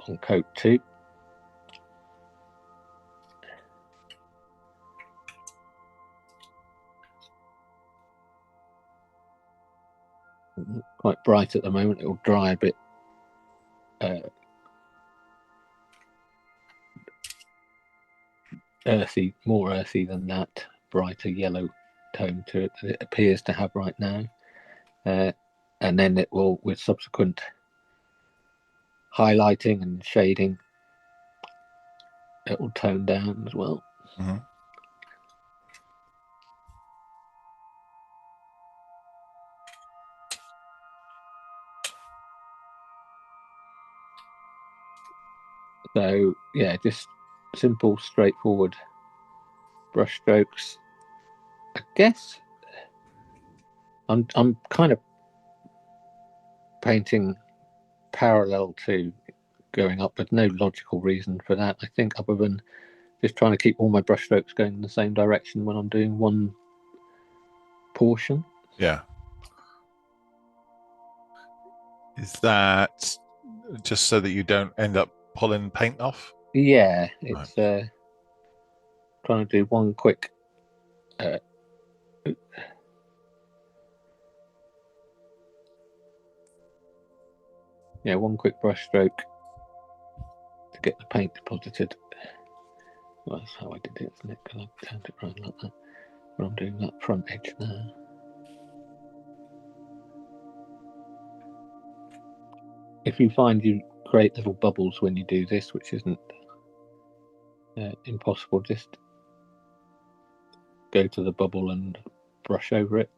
on coat 2. Quite bright at the moment. It will dry a bit earthy, more earthy than that brighter yellow tone to it that it appears to have right now. And then it will, with subsequent highlighting and shading, it will tone down as well. Mm-hmm. So yeah, just simple, straightforward brush strokes. I guess I'm kind of painting parallel to going up. There's no logical reason for that, I think, other than just trying to keep all my brush strokes going in the same direction when I'm doing one portion. Yeah. Is that just so that you don't end up pulling paint off? Yeah, it's trying to do one quick Yeah, one quick brush stroke to get the paint deposited. Well, that's how I did it, isn't it? Because I turned it around like that. But I'm doing that front edge now. If you find you create little bubbles when you do this, which isn't impossible, just go to the bubble and brush over it.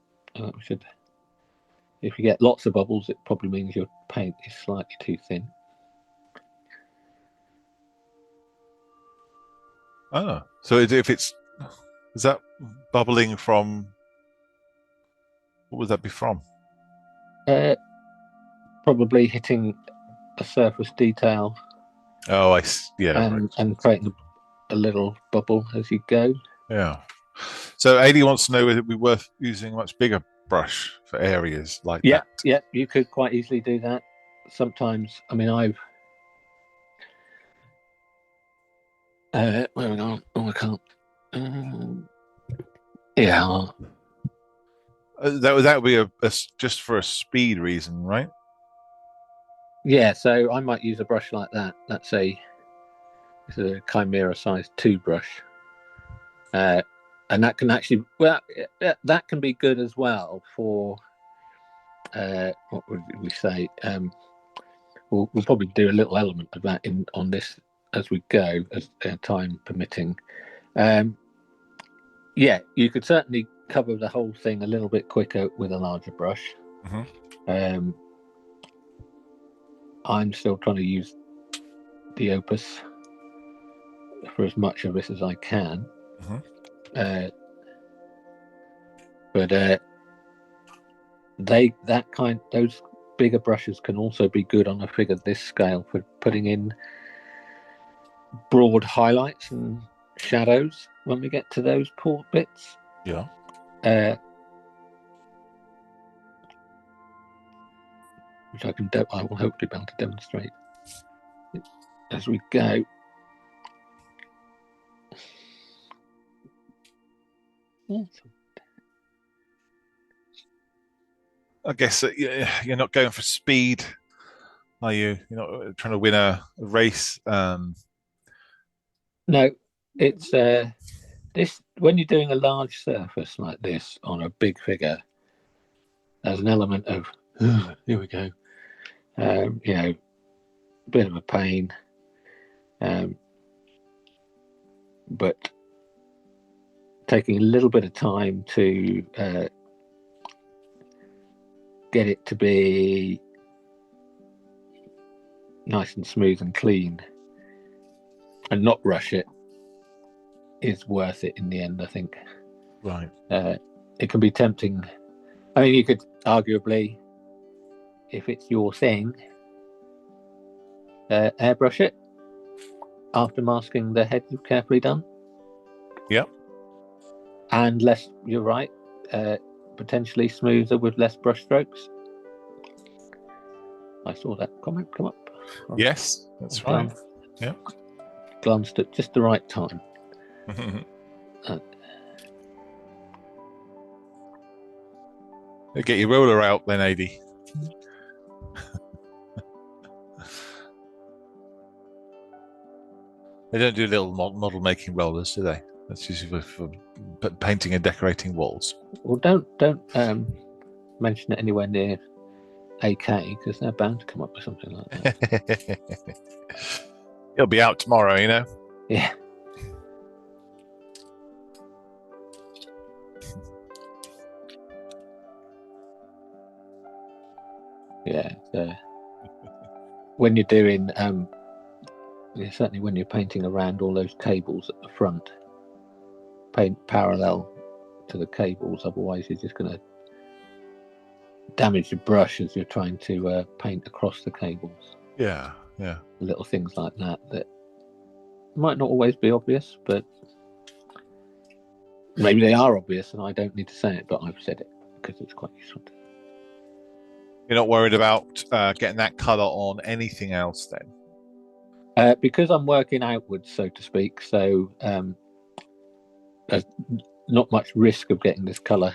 If you get lots of bubbles, it probably means your paint is slightly too thin. Oh, so is that bubbling from? What would that be from? Probably hitting a surface detail. Oh, yeah, right. And creating a little bubble as you go. Yeah. So AD wants to know whether it'd be worth using a much bigger brush for areas like that. Yeah, you could quite easily do that. Sometimes, I mean, where are we going? Oh, I can't. Yeah. That would be just for a speed reason, right? Yeah, so I might use a brush like that. It's a Chimera size 2 brush. And that can actually, that can be good as well for, what would we say? We'll probably do a little element of that on this as we go, as time permitting. Yeah, you could certainly cover the whole thing a little bit quicker with a larger brush. Mm-hmm. I'm still trying to use the Opus for as much of this as I can. Mm-hmm. But those bigger brushes can also be good on a figure this scale for putting in broad highlights and shadows when we get to those port bits. Yeah. Which I will hopefully be able to demonstrate as we go. I guess you're not going for speed, are you? You're not trying to win a race. No, it's this when you're doing a large surface like this on a big figure. There's an element of here we go. A bit of a pain, but taking a little bit of time to get it to be nice and smooth and clean and not rush it is worth it in the end, I think. Right. It can be tempting. I mean, you could arguably, if it's your thing, airbrush it after masking the head you've carefully done. Yep. And you're right, potentially smoother with less brush strokes. I saw that comment come up. Yes, that's right. Yeah. Glanced at just the right time. Get your roller out then, AD. They don't do little model making rollers, do they? That's usually for painting and decorating walls. Well, don't mention it anywhere near AK because they're bound to come up with something like that. It'll be out tomorrow, you know. Yeah. Yeah. When you're doing, certainly when you're painting around all those cables at the front, paint parallel to the cables. Otherwise, you're just going to damage the brush as you're trying to paint across the cables. Yeah. Little things like that might not always be obvious, but maybe they are obvious, and I don't need to say it, but I've said it because it's quite useful. You're not worried about getting that colour on anything else then? Because I'm working outwards, so to speak, so there's not much risk of getting this colour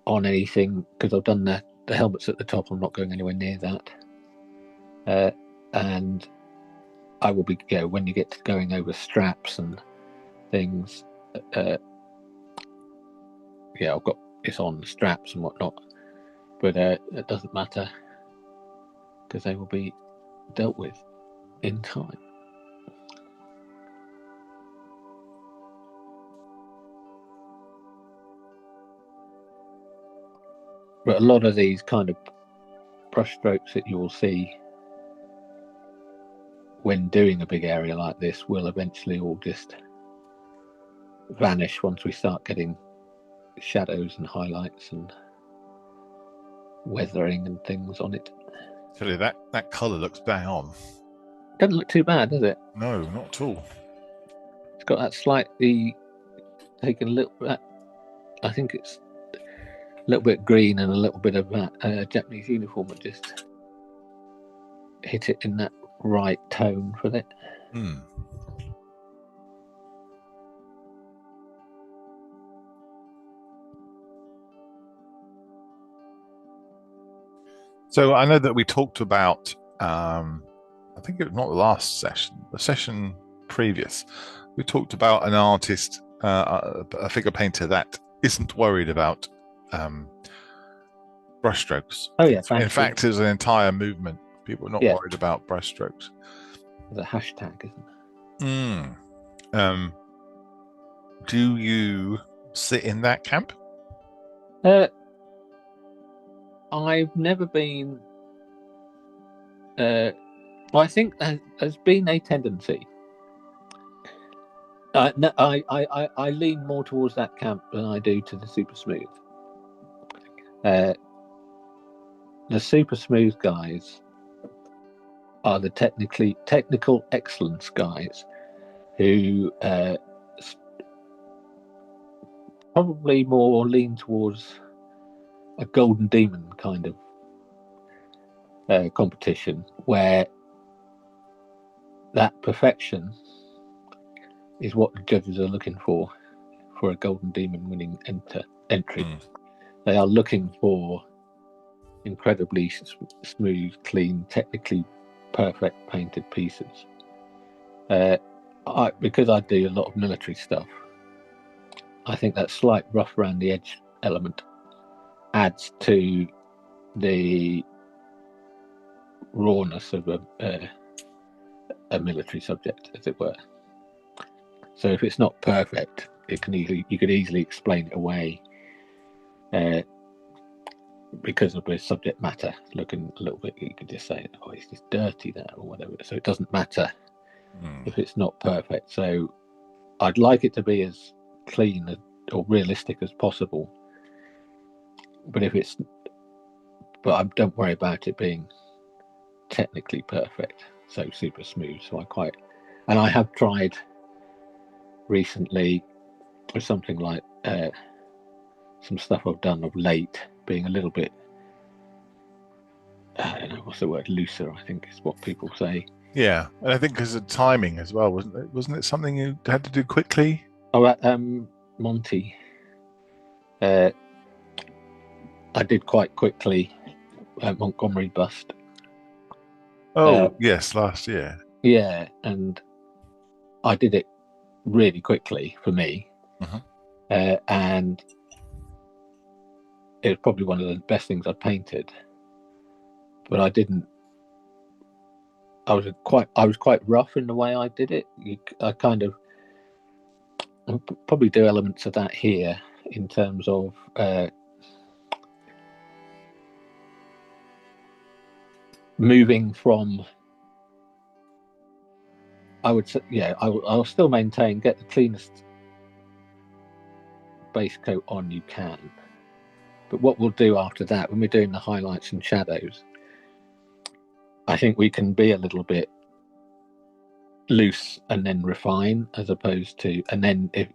on anything because I've done the helmet's at the top. I'm not going anywhere near that. And I will be, when you get to going over straps and things, I've got it's on straps and whatnot, but it doesn't matter because they will be dealt with in time. But a lot of these kind of brush strokes that you will see when doing a big area like this will eventually all just vanish once we start getting shadows and highlights and weathering and things on it. Tell you that colour looks bang on. Doesn't look too bad, does it? No, not at all. It's got that slightly taken a little bit. I think it's a little bit green and a little bit of that Japanese uniform that just hit it in that right tone for it. So I know that we talked about, I think it was not the last session, the session previous, we talked about an artist, a figure painter that isn't worried about brushstrokes. Oh yeah, in fact, there's an entire movement. People are not worried about brushstrokes. There's a hashtag, isn't there? Do you sit in that camp? I've never been. I think there's been a tendency. No, I lean more towards that camp than I do to the super smooth. The super smooth guys are the technical excellence guys who probably more lean towards a golden demon kind of competition, where that perfection is what the judges are looking for a golden demon winning entry. They are looking for incredibly smooth, clean, technically perfect painted pieces. Because I do a lot of military stuff, I think that slight rough around the edge element adds to the rawness of a military subject, as it were. So if it's not perfect, you could easily explain it away because of the subject matter looking a little bit. You could just say, "Oh, it's just dirty there," or whatever. So it doesn't matter if it's not perfect. So I'd like it to be as clean or realistic as possible. But I don't worry about it being technically perfect, so super smooth. So I have tried recently with something like some stuff I've done of late being a little bit, I don't know what's the word, looser, I think is what people say. Yeah, and I think because of timing as well, wasn't it something you had to do quickly? Monty, I did quite quickly Montgomery bust. Yes, last year. Yeah, and I did it really quickly for me, and it was probably one of the best things I've painted. But I was quite rough in the way I did it. I kind of I'll probably do elements of that here in terms of moving from. I would say, I'll still maintain get the cleanest base coat on you can. But what we'll do after that, when we're doing the highlights and shadows, I think we can be a little bit loose and then refine, as opposed to, and then if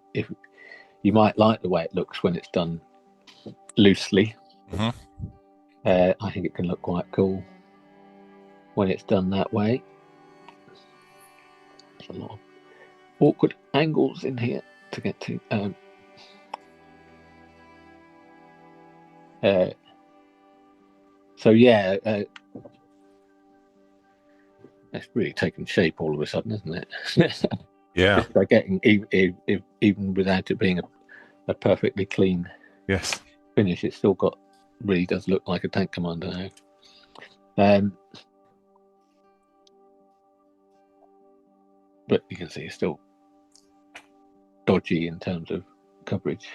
you might like the way it looks when it's done loosely, I think it can look quite cool when it's done that way. There's a lot of awkward angles in here to get to. So yeah, it's really taken shape all of a sudden, isn't it? Yeah. Just by getting even without it being a perfectly clean Yes. finish, it still really does look like a tank commander now. But you can see it's still dodgy in terms of coverage.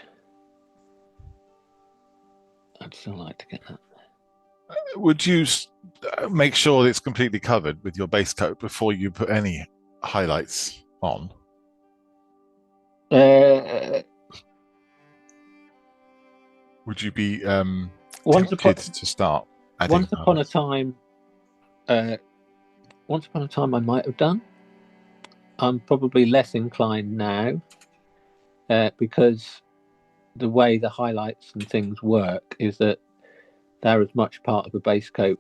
I'd still like to get that. Would you make sure that it's completely covered with your base coat before you put any highlights on? Would you be tempted to start adding once upon a time, I might have done. I'm probably less inclined now because the way the highlights and things work is that they're as much part of the base coat.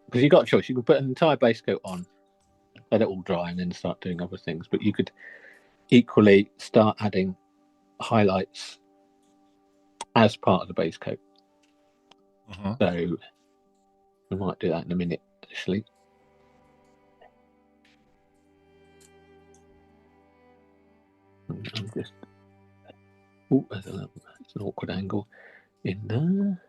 Because you've got a choice. You can put an entire base coat on, let it all dry, and then start doing other things. But you could equally start adding highlights as part of the base coat. So we might do that in a minute, actually. I'm just... Oh, it's an awkward angle in there.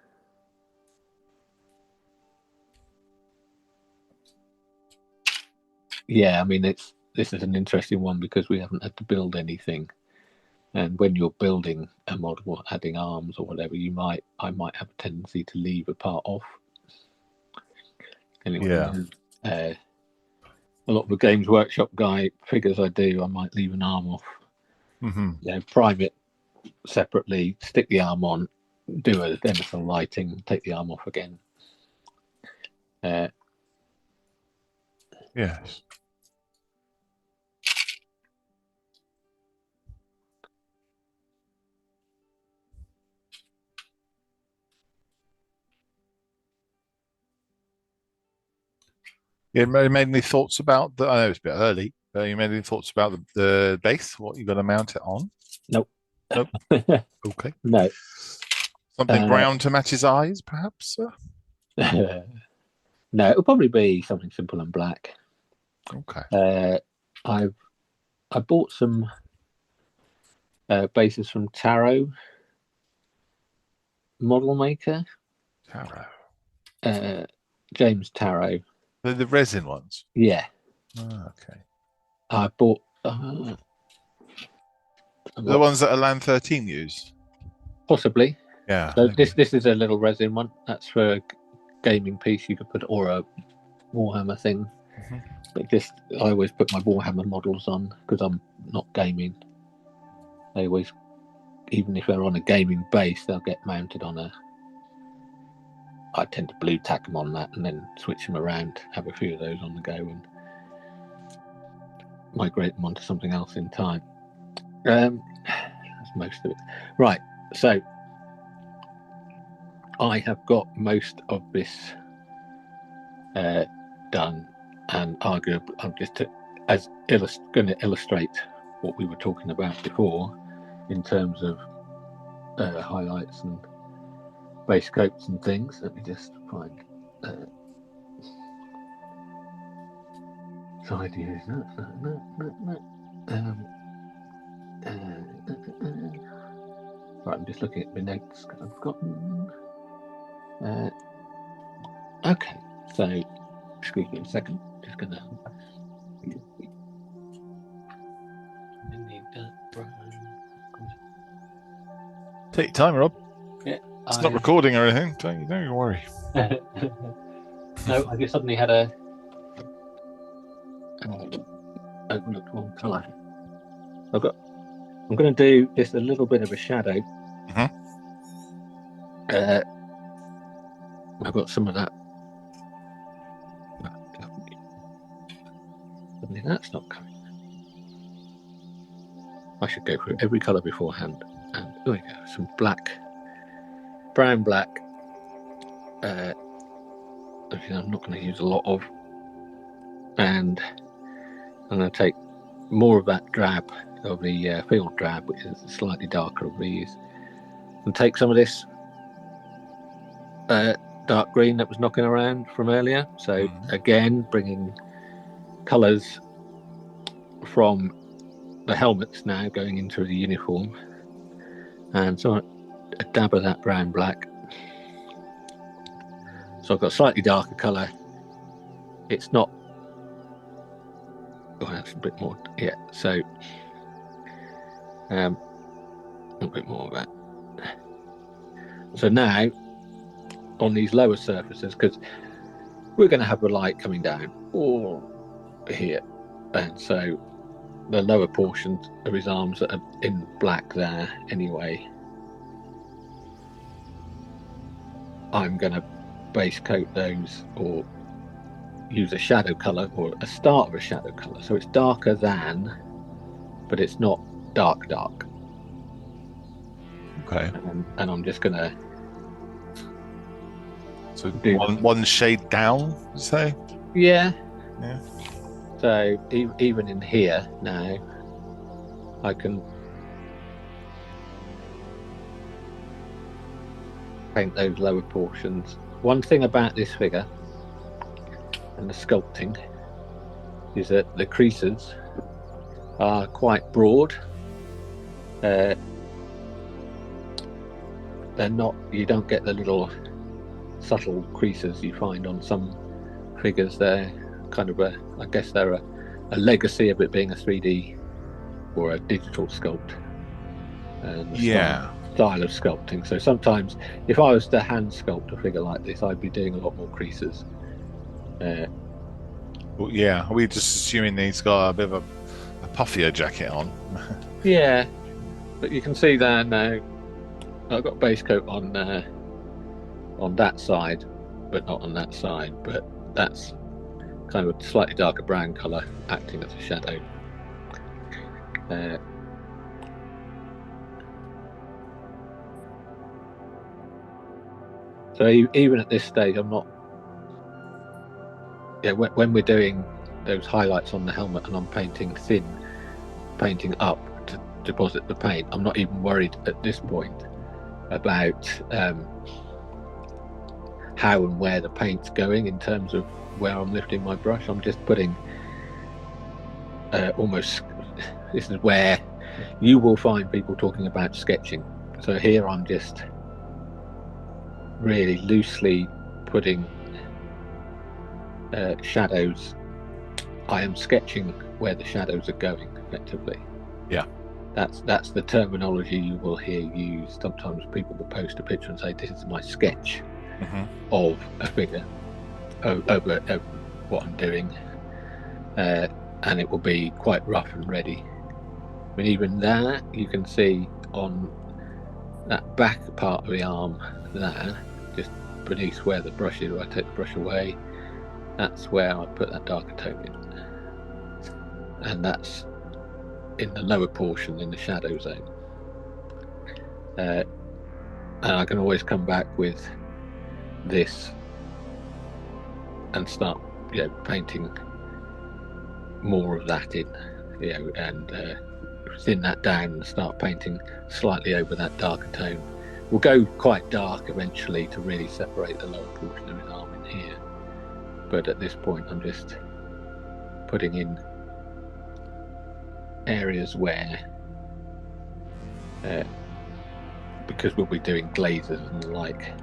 Yeah, I mean, this is an interesting one because we haven't had to build anything. And when you're building a model, adding arms or whatever, I might have a tendency to leave a part off. Anyway, a lot of the Games Workshop guy figures I do, I might leave an arm off. Prime it separately, stick the arm on, do then some lighting, take the arm off again. Yes. You made any thoughts about I know it's a bit early, but you made any thoughts about the base? What you're going to mount it on? Nope. Okay. No. Something brown to match his eyes, perhaps? No, it'll probably be something simple and black. Okay. I bought some bases from Taro Model Maker. Taro. James Taro. The resin ones? Yeah. Oh, okay. I bought... the ones that Alan 13 used? Possibly. Yeah. So this is a little resin one. That's for a gaming piece you could put, or a Warhammer thing. But I always put my Warhammer models on because I'm not gaming. They always, even if they're on a gaming base, they'll get mounted on I tend to blue tack them on that and then switch them around, have a few of those on the go and migrate them onto something else in time. That's most of it. Right, so I have got most of this done, and arguably I'm just going to illustrate what we were talking about before in terms of highlights and base coats and things. Let me just find side views. Right, I'm just looking at my notes because I've forgotten. Okay, so excuse me a second. Just gonna. Take your time, Rob. Yeah, it's not recording or anything. Don't you worry. No, I just suddenly had a overlooked one colour. I'm going to do just a little bit of a shadow. I've got some of that. Suddenly that's not coming. I should go through every colour beforehand. And there we go. Some black, brown black. I'm not going to use a lot of. And I'm going to take more of that drab, of the field drab, which is slightly darker of these, and take some of this dark green that was knocking around from earlier. So again, bringing colours from the helmets now going into the uniform, and so a dab of that brown black. So I've got slightly darker colour. It's not. Oh, that's a bit more. Yeah. So a bit more of that. So now on these lower surfaces, because we're going to have the light coming down all here, and so the lower portions of his arms that are in black there anyway, I'm going to base coat those or use a shadow colour or a start of a shadow colour, so it's darker than, but it's not dark. Okay. And I'm just going to one shade down, you say? Yeah. So even in here now, I can paint those lower portions. One thing about this figure and the sculpting is that the creases are quite broad. They're not. You don't get the little subtle creases you find on some figures. They're kind of I guess they're a legacy of it being a 3D or a digital sculpt and style of sculpting. So sometimes if I was to hand sculpt a figure like this, I'd be doing a lot more creases. Well, yeah, we're just assuming he's got a bit of a puffier jacket on. Yeah, but you can see there now I've got base coat on that side, but not on that side. But that's kind of a slightly darker brown colour acting as a shadow. So even at this stage, I'm not. Yeah, when we're doing those highlights on the helmet and I'm painting up to deposit the paint, I'm not even worried at this point about how and where the paint's going in terms of where I'm lifting my brush. I'm just putting almost. This is where you will find people talking about sketching. So here I'm just really loosely putting shadows. I am sketching where the shadows are going effectively. Yeah, that's the terminology you will hear used. Sometimes people will post a picture and say, "This is my sketch of a figure of what I'm doing," and it will be quite rough and ready. I mean, even there you can see on that back part of the arm there, just beneath where the brush is, where I take the brush away, that's where I put that darker tone in, and that's in the lower portion in the shadow zone. And I can always come back with this and start, painting more of that in, and thin that down and start painting slightly over that darker tone. We'll go quite dark eventually to really separate the lower portion of his arm in here, but at this point I'm just putting in areas where, because we'll be doing glazes and the like,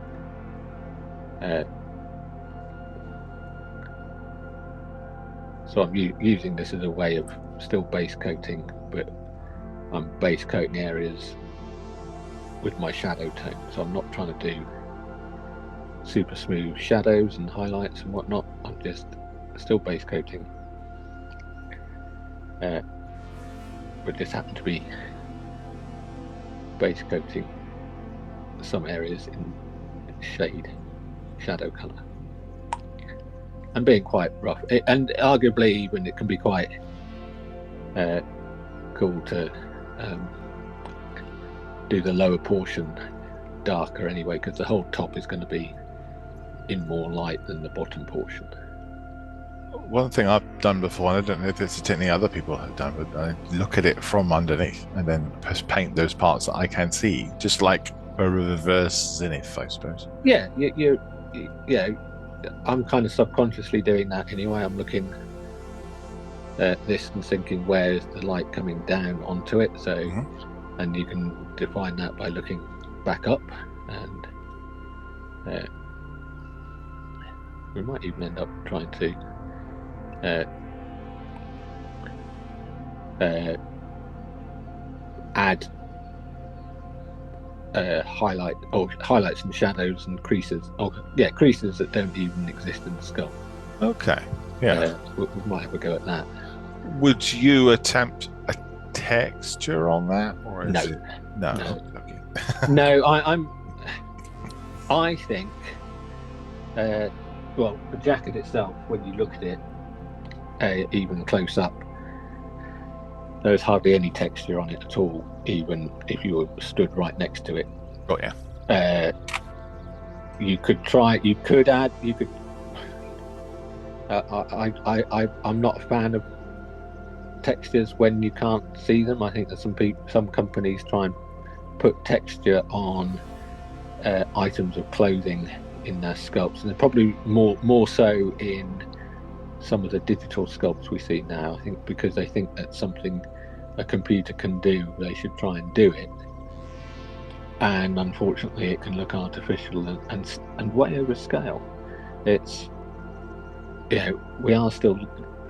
so I'm using this as a way of still base coating, but I'm base coating areas with my shadow tone. So I'm not trying to do super smooth shadows and highlights and whatnot. I'm just still base coating, but just happen to be base coating some areas in shadow colour, and being quite rough. And arguably even it can be quite cool to do the lower portion darker anyway, because the whole top is going to be in more light than the bottom portion. One thing I've done before, and I don't know if it's a technique other people have done, but I look at it from underneath and then just paint those parts that I can see, just like a reverse zenith, I suppose. Yeah, I'm kind of subconsciously doing that anyway. I'm looking at this and thinking, where's the light coming down onto it? So, and you can define that by looking back up, and we might even end up trying to add highlights and shadows and creases. Creases that don't even exist in the sculpt. Okay. Yeah. We might have a go at that. Would you attempt a texture on that, or is it no? Okay. No, I think. Well, the jacket itself, when you look at it, even close up, there's hardly any texture on it at all, even if you were stood right next to it. Oh yeah. You could add. I'm not a fan of textures when you can't see them. I think that some companies try and put texture on items of clothing in their sculpts, and they're probably more so in some of the digital sculpts we see now. I think because they think that's something a computer can do, they should try and do it. And unfortunately, it can look artificial and way over scale. It's we are still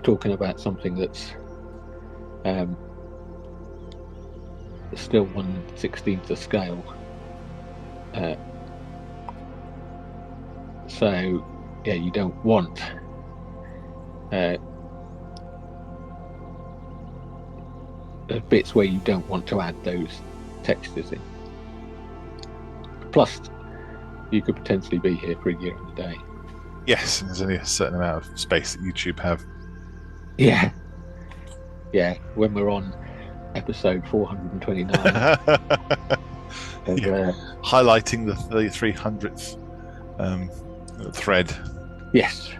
talking about something that's still 1/16 of scale. So you don't want the bits where you don't want to add those textures in. Plus, you could potentially be here for a year and a day. Yes, there's only a certain amount of space that YouTube have. Yeah. When we're on episode 429, highlighting the 300th thread. Yes.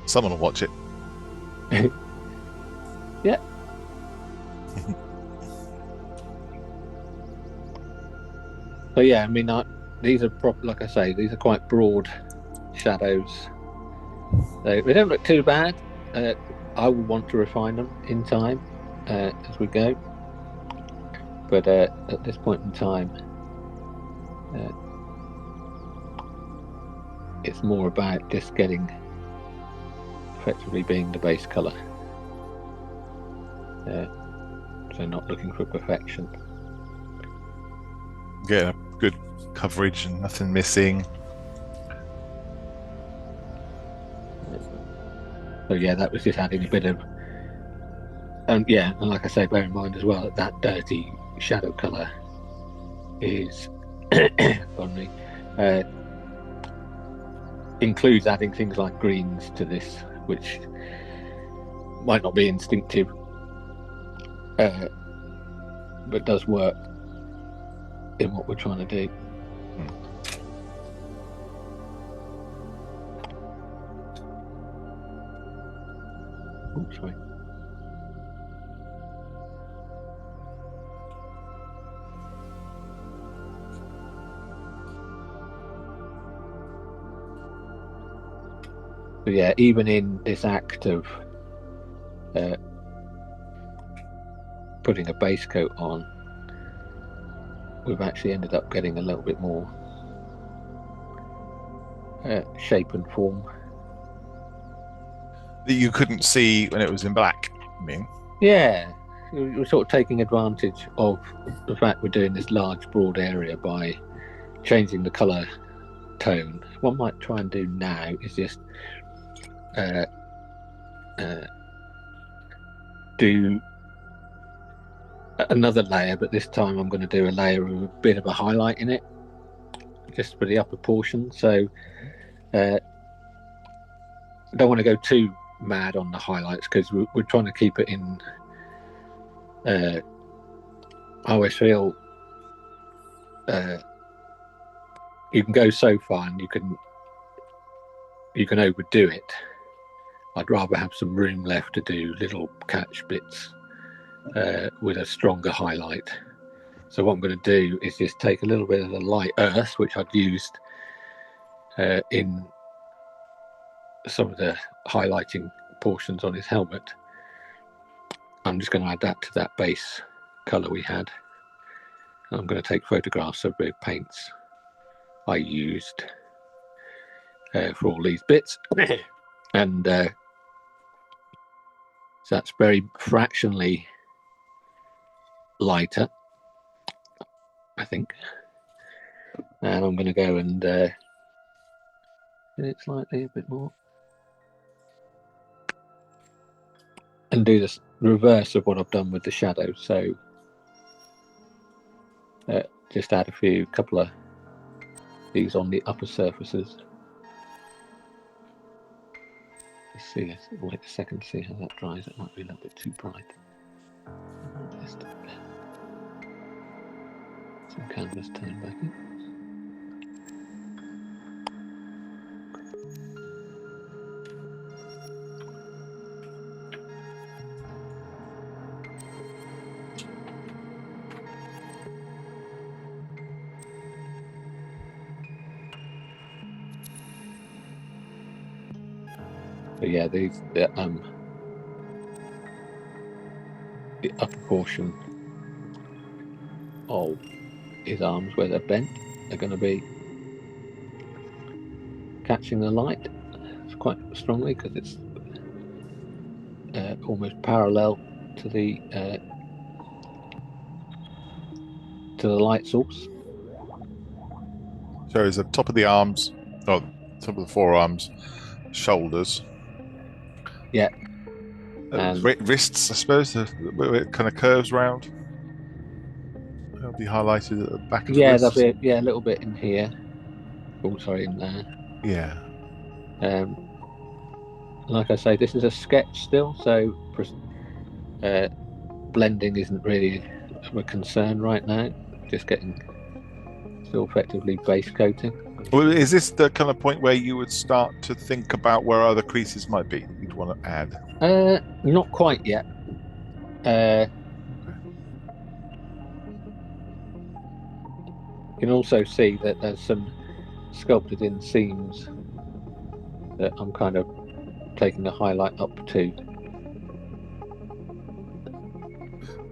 Someone will watch it. Yeah. So I mean, these are like I say, these are quite broad shadows. They don't look too bad. I will want to refine them in time as we go. But at this point in time, it's more about just effectively being the base colour. So not looking for perfection. Yeah, good coverage and nothing missing. So that was just adding a bit of, and like I say, bear in mind as well that dirty shadow colour is, pardon me, includes adding things like greens to this, which might not be instinctive, but does work in what we're trying to do. Oh, sorry. So even in this act of putting a base coat on, we've actually ended up getting a little bit more shape and form that you couldn't see when it was in black, I mean. Yeah, we're sort of taking advantage of the fact we're doing this large broad area by changing the colour tone. What I might try and do now is just do another layer, but this time I'm going to do a layer with a bit of a highlight in it, just for the upper portion. So I don't want to go too mad on the highlights because we're trying to keep it in. I always feel you can go so far and you can overdo it. I'd rather have some room left to do little catch bits with a stronger highlight. So what I'm going to do is just take a little bit of the light earth, which I'd used in some of the highlighting portions on his helmet. I'm just going to add that to that base colour we had. And I'm going to take photographs of the paints I used for all these bits. And so that's very fractionally lighter, I think. And I'm going to go and get it slightly a bit more. And do the reverse of what I've done with the shadows. So just add couple of these on the upper surfaces. Let's see this. Wait a second to see how that dries. It might be a little bit too bright. Just some canvas turn back in. But yeah, the upper portion of his arms where they're bent are going to be catching the light quite strongly because it's almost parallel to the light source. So is the top of the arms, top of the forearms, shoulders. Yeah. Wrists, I suppose, where it kind of curves round. It'll be highlighted at the back of the wrist. There'll be a little bit in here. Oh, sorry, in there. Yeah. Like I say, this is a sketch still, so blending isn't really of a concern right now. Just getting still effectively base coating. Well, is this the kind of point where you would start to think about where other creases might be that you'd want to add? Not quite yet. You can also see that there's some sculpted in seams that I'm kind of taking a highlight up to.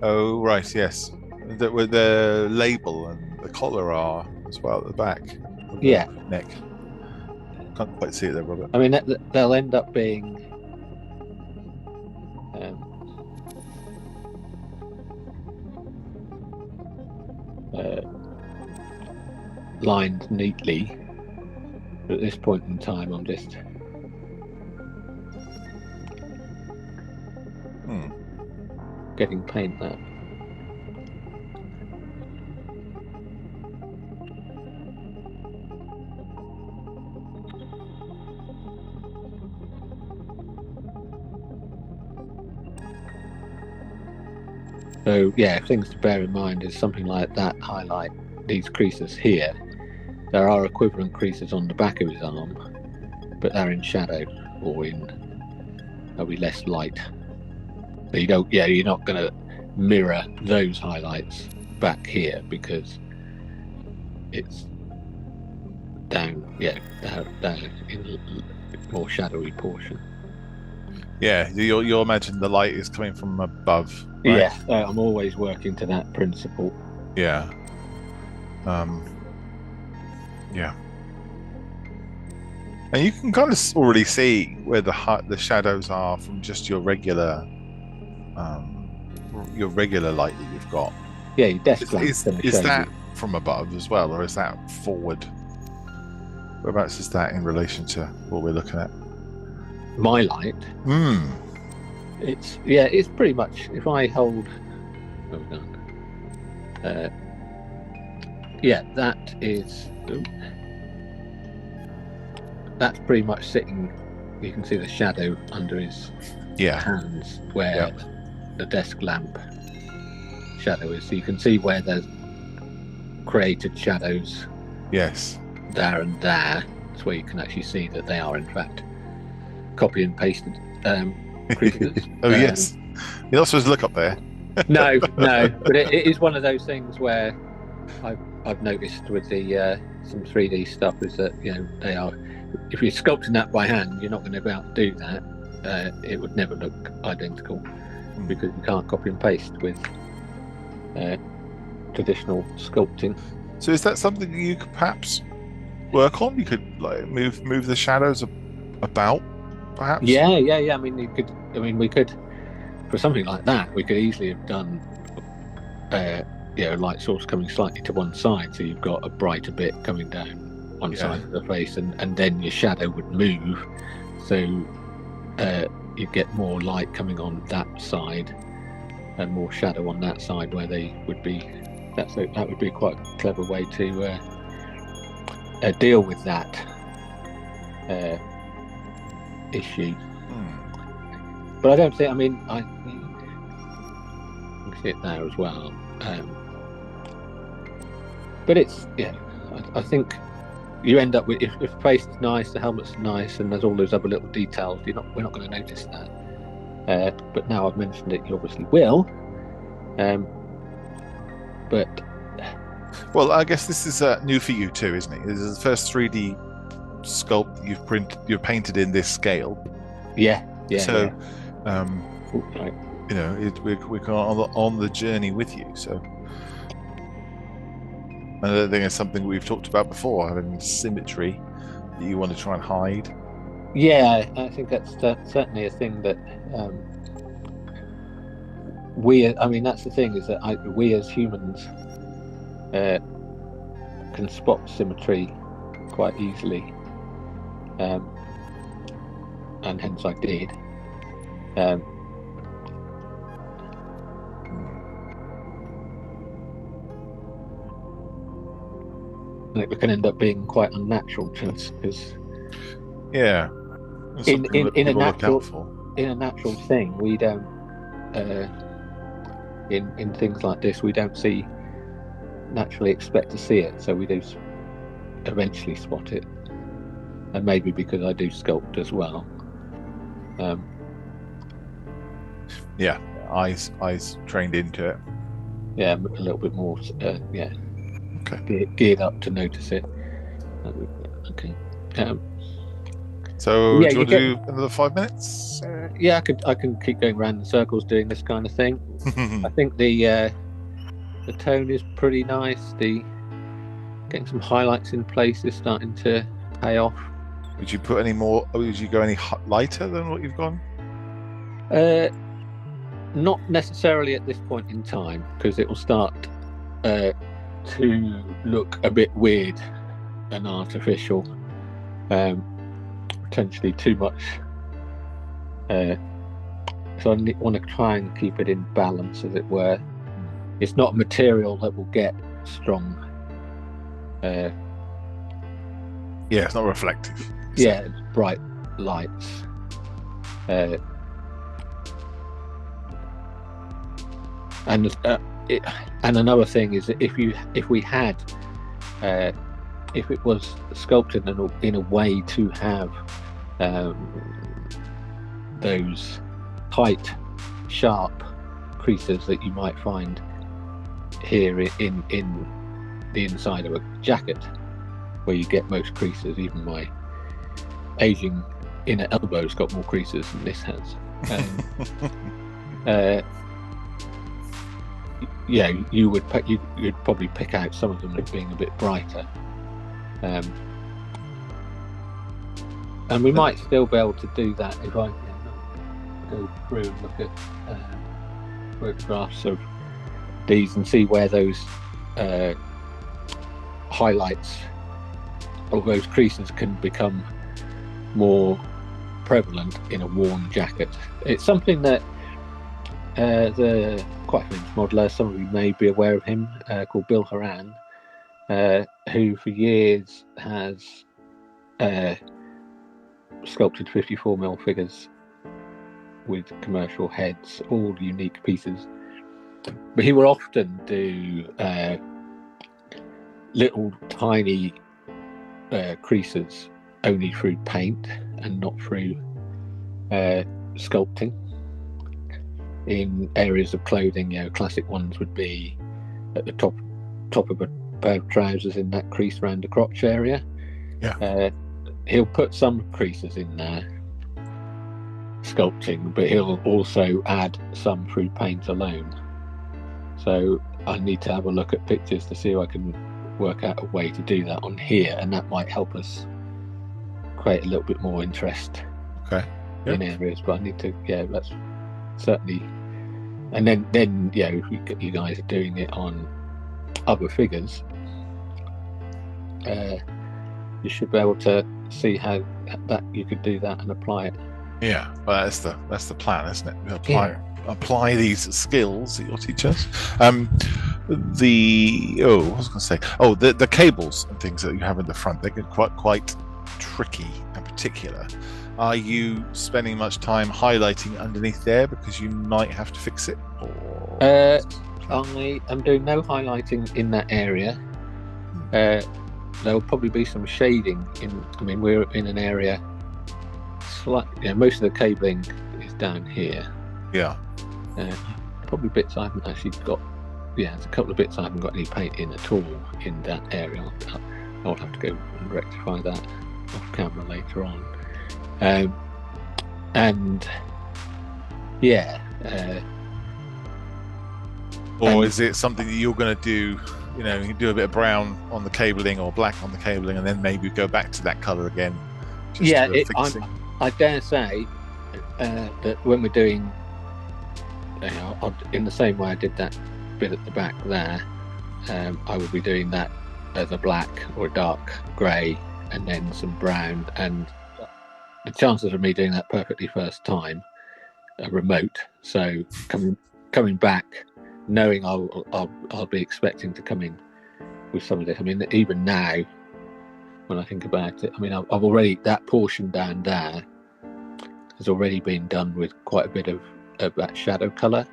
Oh, right, yes. That where the label and the collar are as well at the back of the neck. Can't quite see it there, Robert. I mean, they'll end up being lined neatly. But at this point in time, I'm just getting paint there. So yeah, things to bear in mind is something like that highlight, these creases here. There are equivalent creases on the back of his arm, but they're in shadow or they'll be less light. So you're not going to mirror those highlights back here because it's down in a more shadowy portion. Yeah, you'll imagine the light is coming from above. Right? Yeah, I'm always working to that principle. Yeah. Yeah. And you can kind of already see where the shadows are from just your regular light that you've got. Yeah, your desk lamp. Is that from above as well, or is that forward? Whereabouts is that in relation to what we're looking at? My light. It's pretty much, if I hold that is that's pretty much sitting. You can see the shadow under his hands where the desk lamp shadow is, so you can see where there's created shadows there and there. That's where you can actually see that they are in fact copy and pasted creases. Yes, you're not supposed to look up there. No, but it is one of those things where I've noticed with the some 3D stuff is that they are, if you're sculpting that by hand, you're not going to be able to do that. It would never look identical because you can't copy and paste with traditional sculpting. So is that something you could perhaps work on? You could like move the shadows about, perhaps. Yeah. I mean, we could, for something like that, we could easily have done, light source coming slightly to one side, so you've got a brighter bit coming down one side of the face, and then your shadow would move, so you'd get more light coming on that side and more shadow on that side where they would be. That would be quite a clever way to deal with that issue. But I don't think. I mean, I can see it there as well. But it's I think you end up with, if the face is nice, the helmet's nice, and there's all those other little details. We're not going to notice that. But now I've mentioned it, you obviously will. But well, I guess this is new for you too, isn't it? This is the first 3D sculpt that you've painted in this scale. Yeah. So, right. we're on the journey with you. So, another thing is something we've talked about before, having symmetry that you want to try and hide. Yeah, I think that's certainly a thing that that's the thing, is that we as humans can spot symmetry quite easily, and hence I did. And it can end up being quite unnatural, because in a natural thing, we don't in things like this, we don't naturally expect to see it, so we do eventually spot it. And maybe because I do sculpt as well. Eyes trained into it. Yeah, a little bit more. Okay. Geared up to notice it. Okay. So do you want to do another 5 minutes? I can keep going around in circles doing this kind of thing. I think the tone is pretty nice. Getting some highlights in place is starting to pay off. Would you put any more? Would you go any lighter than what you've gone? Not necessarily at this point in time, because it will start to look a bit weird and artificial. Potentially too much. So I want to try and keep it in balance, as it were. It's not a material that will get strong. It's not reflective. Yeah, bright lights. And another thing is that if it was sculpted in a way to have those tight, sharp creases that you might find here in the inside of a jacket, where you get most creases. Even my aging inner elbow's got more creases than this has. You'd probably pick out some of them as being a bit brighter. And we might still be able to do that if I go through and look at photographs of these and see where those highlights or those creases can become more prevalent in a worn jacket. It's something that the quite famous modeller, some of you may be aware of him, called Bill Horan, who for years has sculpted 54mm figures with commercial heads, all unique pieces. But he will often do little tiny creases only through paint and not through sculpting. in areas of clothing. Classic ones would be at the top of a pair of trousers in that crease around the crotch area. He'll put some creases in there sculpting, but he'll also add some through paint alone. So I need to have a look at pictures to see if I can work out a way to do that on here, and that might help us create a little bit more interest in areas. But I need to, that's certainly. And then if you guys are doing it on other figures, you should be able to see how that you could do that and apply it. Yeah, well, that's the plan, isn't it? Apply these skills that you'll teach us. The cables and things that you have in the front, they get quite tricky and particular. Are you spending much time highlighting underneath there because you might have to fix it? Or I am doing no highlighting in that area. There'll probably be some shading we're in an area most of the cabling is down here. Probably bits I haven't actually got. There's a couple of bits I haven't got any paint in at all in that area. I'll have to go and rectify that off camera later on. Or is it something that you're going to do? You do a bit of brown on the cabling or black on the cabling, and then maybe go back to that color again. I dare say that when we're doing, in the same way I did that bit at the back there, I will be doing that as a black or a dark grey, and then some brown. And the chances of me doing that perfectly first time are remote. So coming back, knowing I'll be expecting to come in with some of this. Even now, when I think about it, I've already, that portion down there has already been done with quite a bit of that shadow colour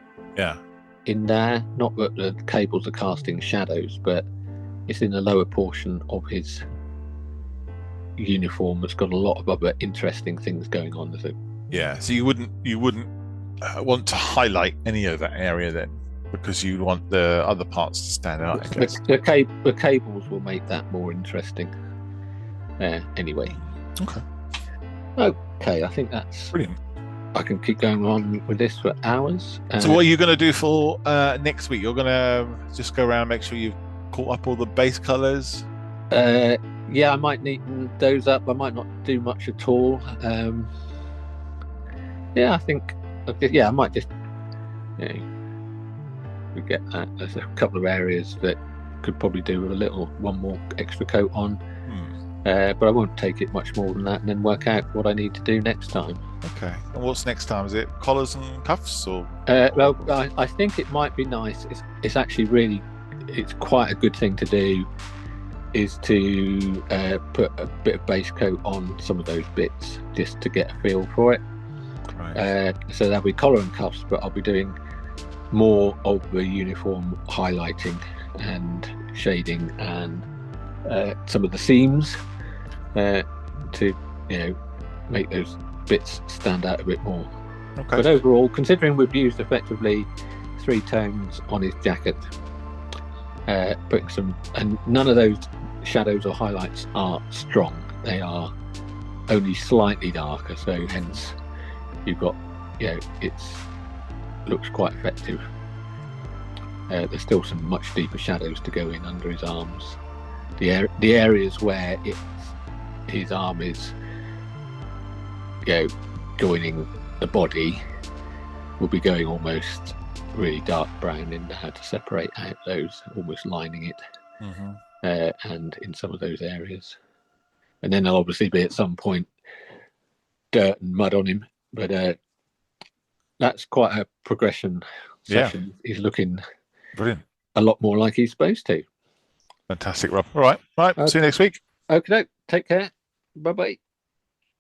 in there. Not that the cables are casting shadows, but it's in the lower portion of his uniform that's got a lot of other interesting things going on. So you wouldn't want to highlight any of that area then, because you want the other parts to stand out, I guess. The cables will make that more interesting. Anyway. Okay, I think that's brilliant. I can keep going on with this for hours. So what are you going to do for next week? You're going to just go around and make sure you've caught up all the base colours? I might neaten those up. I might not do much at all. I might just we get that. There's a couple of areas that could probably do with one more extra coat on. But I won't take it much more than that, and then work out what I need to do next time. Okay. And what's next time? Is it collars and cuffs, or? I think it might be nice. It's actually it's quite a good thing to do, is to put a bit of base coat on some of those bits just to get a feel for it. Right. So there'll be collar and cuffs, but I'll be doing more of the uniform highlighting and shading and some of the seams to make those bits stand out a bit more. Okay. But overall, considering we've used effectively 3 tones on his jacket, putting some, and none of those shadows or highlights are strong. They are only slightly darker, so hence you've got, it's looks quite effective. There's still some much deeper shadows to go in under his arms. The areas where his arm is joining the body will be going almost really dark brown in there to separate out those, almost lining it. And in some of those areas, and then there'll obviously be at some point dirt and mud on him, but that's quite a progression session. He's looking brilliant, a lot more like he's supposed to. Fantastic, Rob. All right, see you next week. Okay, take care. Bye bye.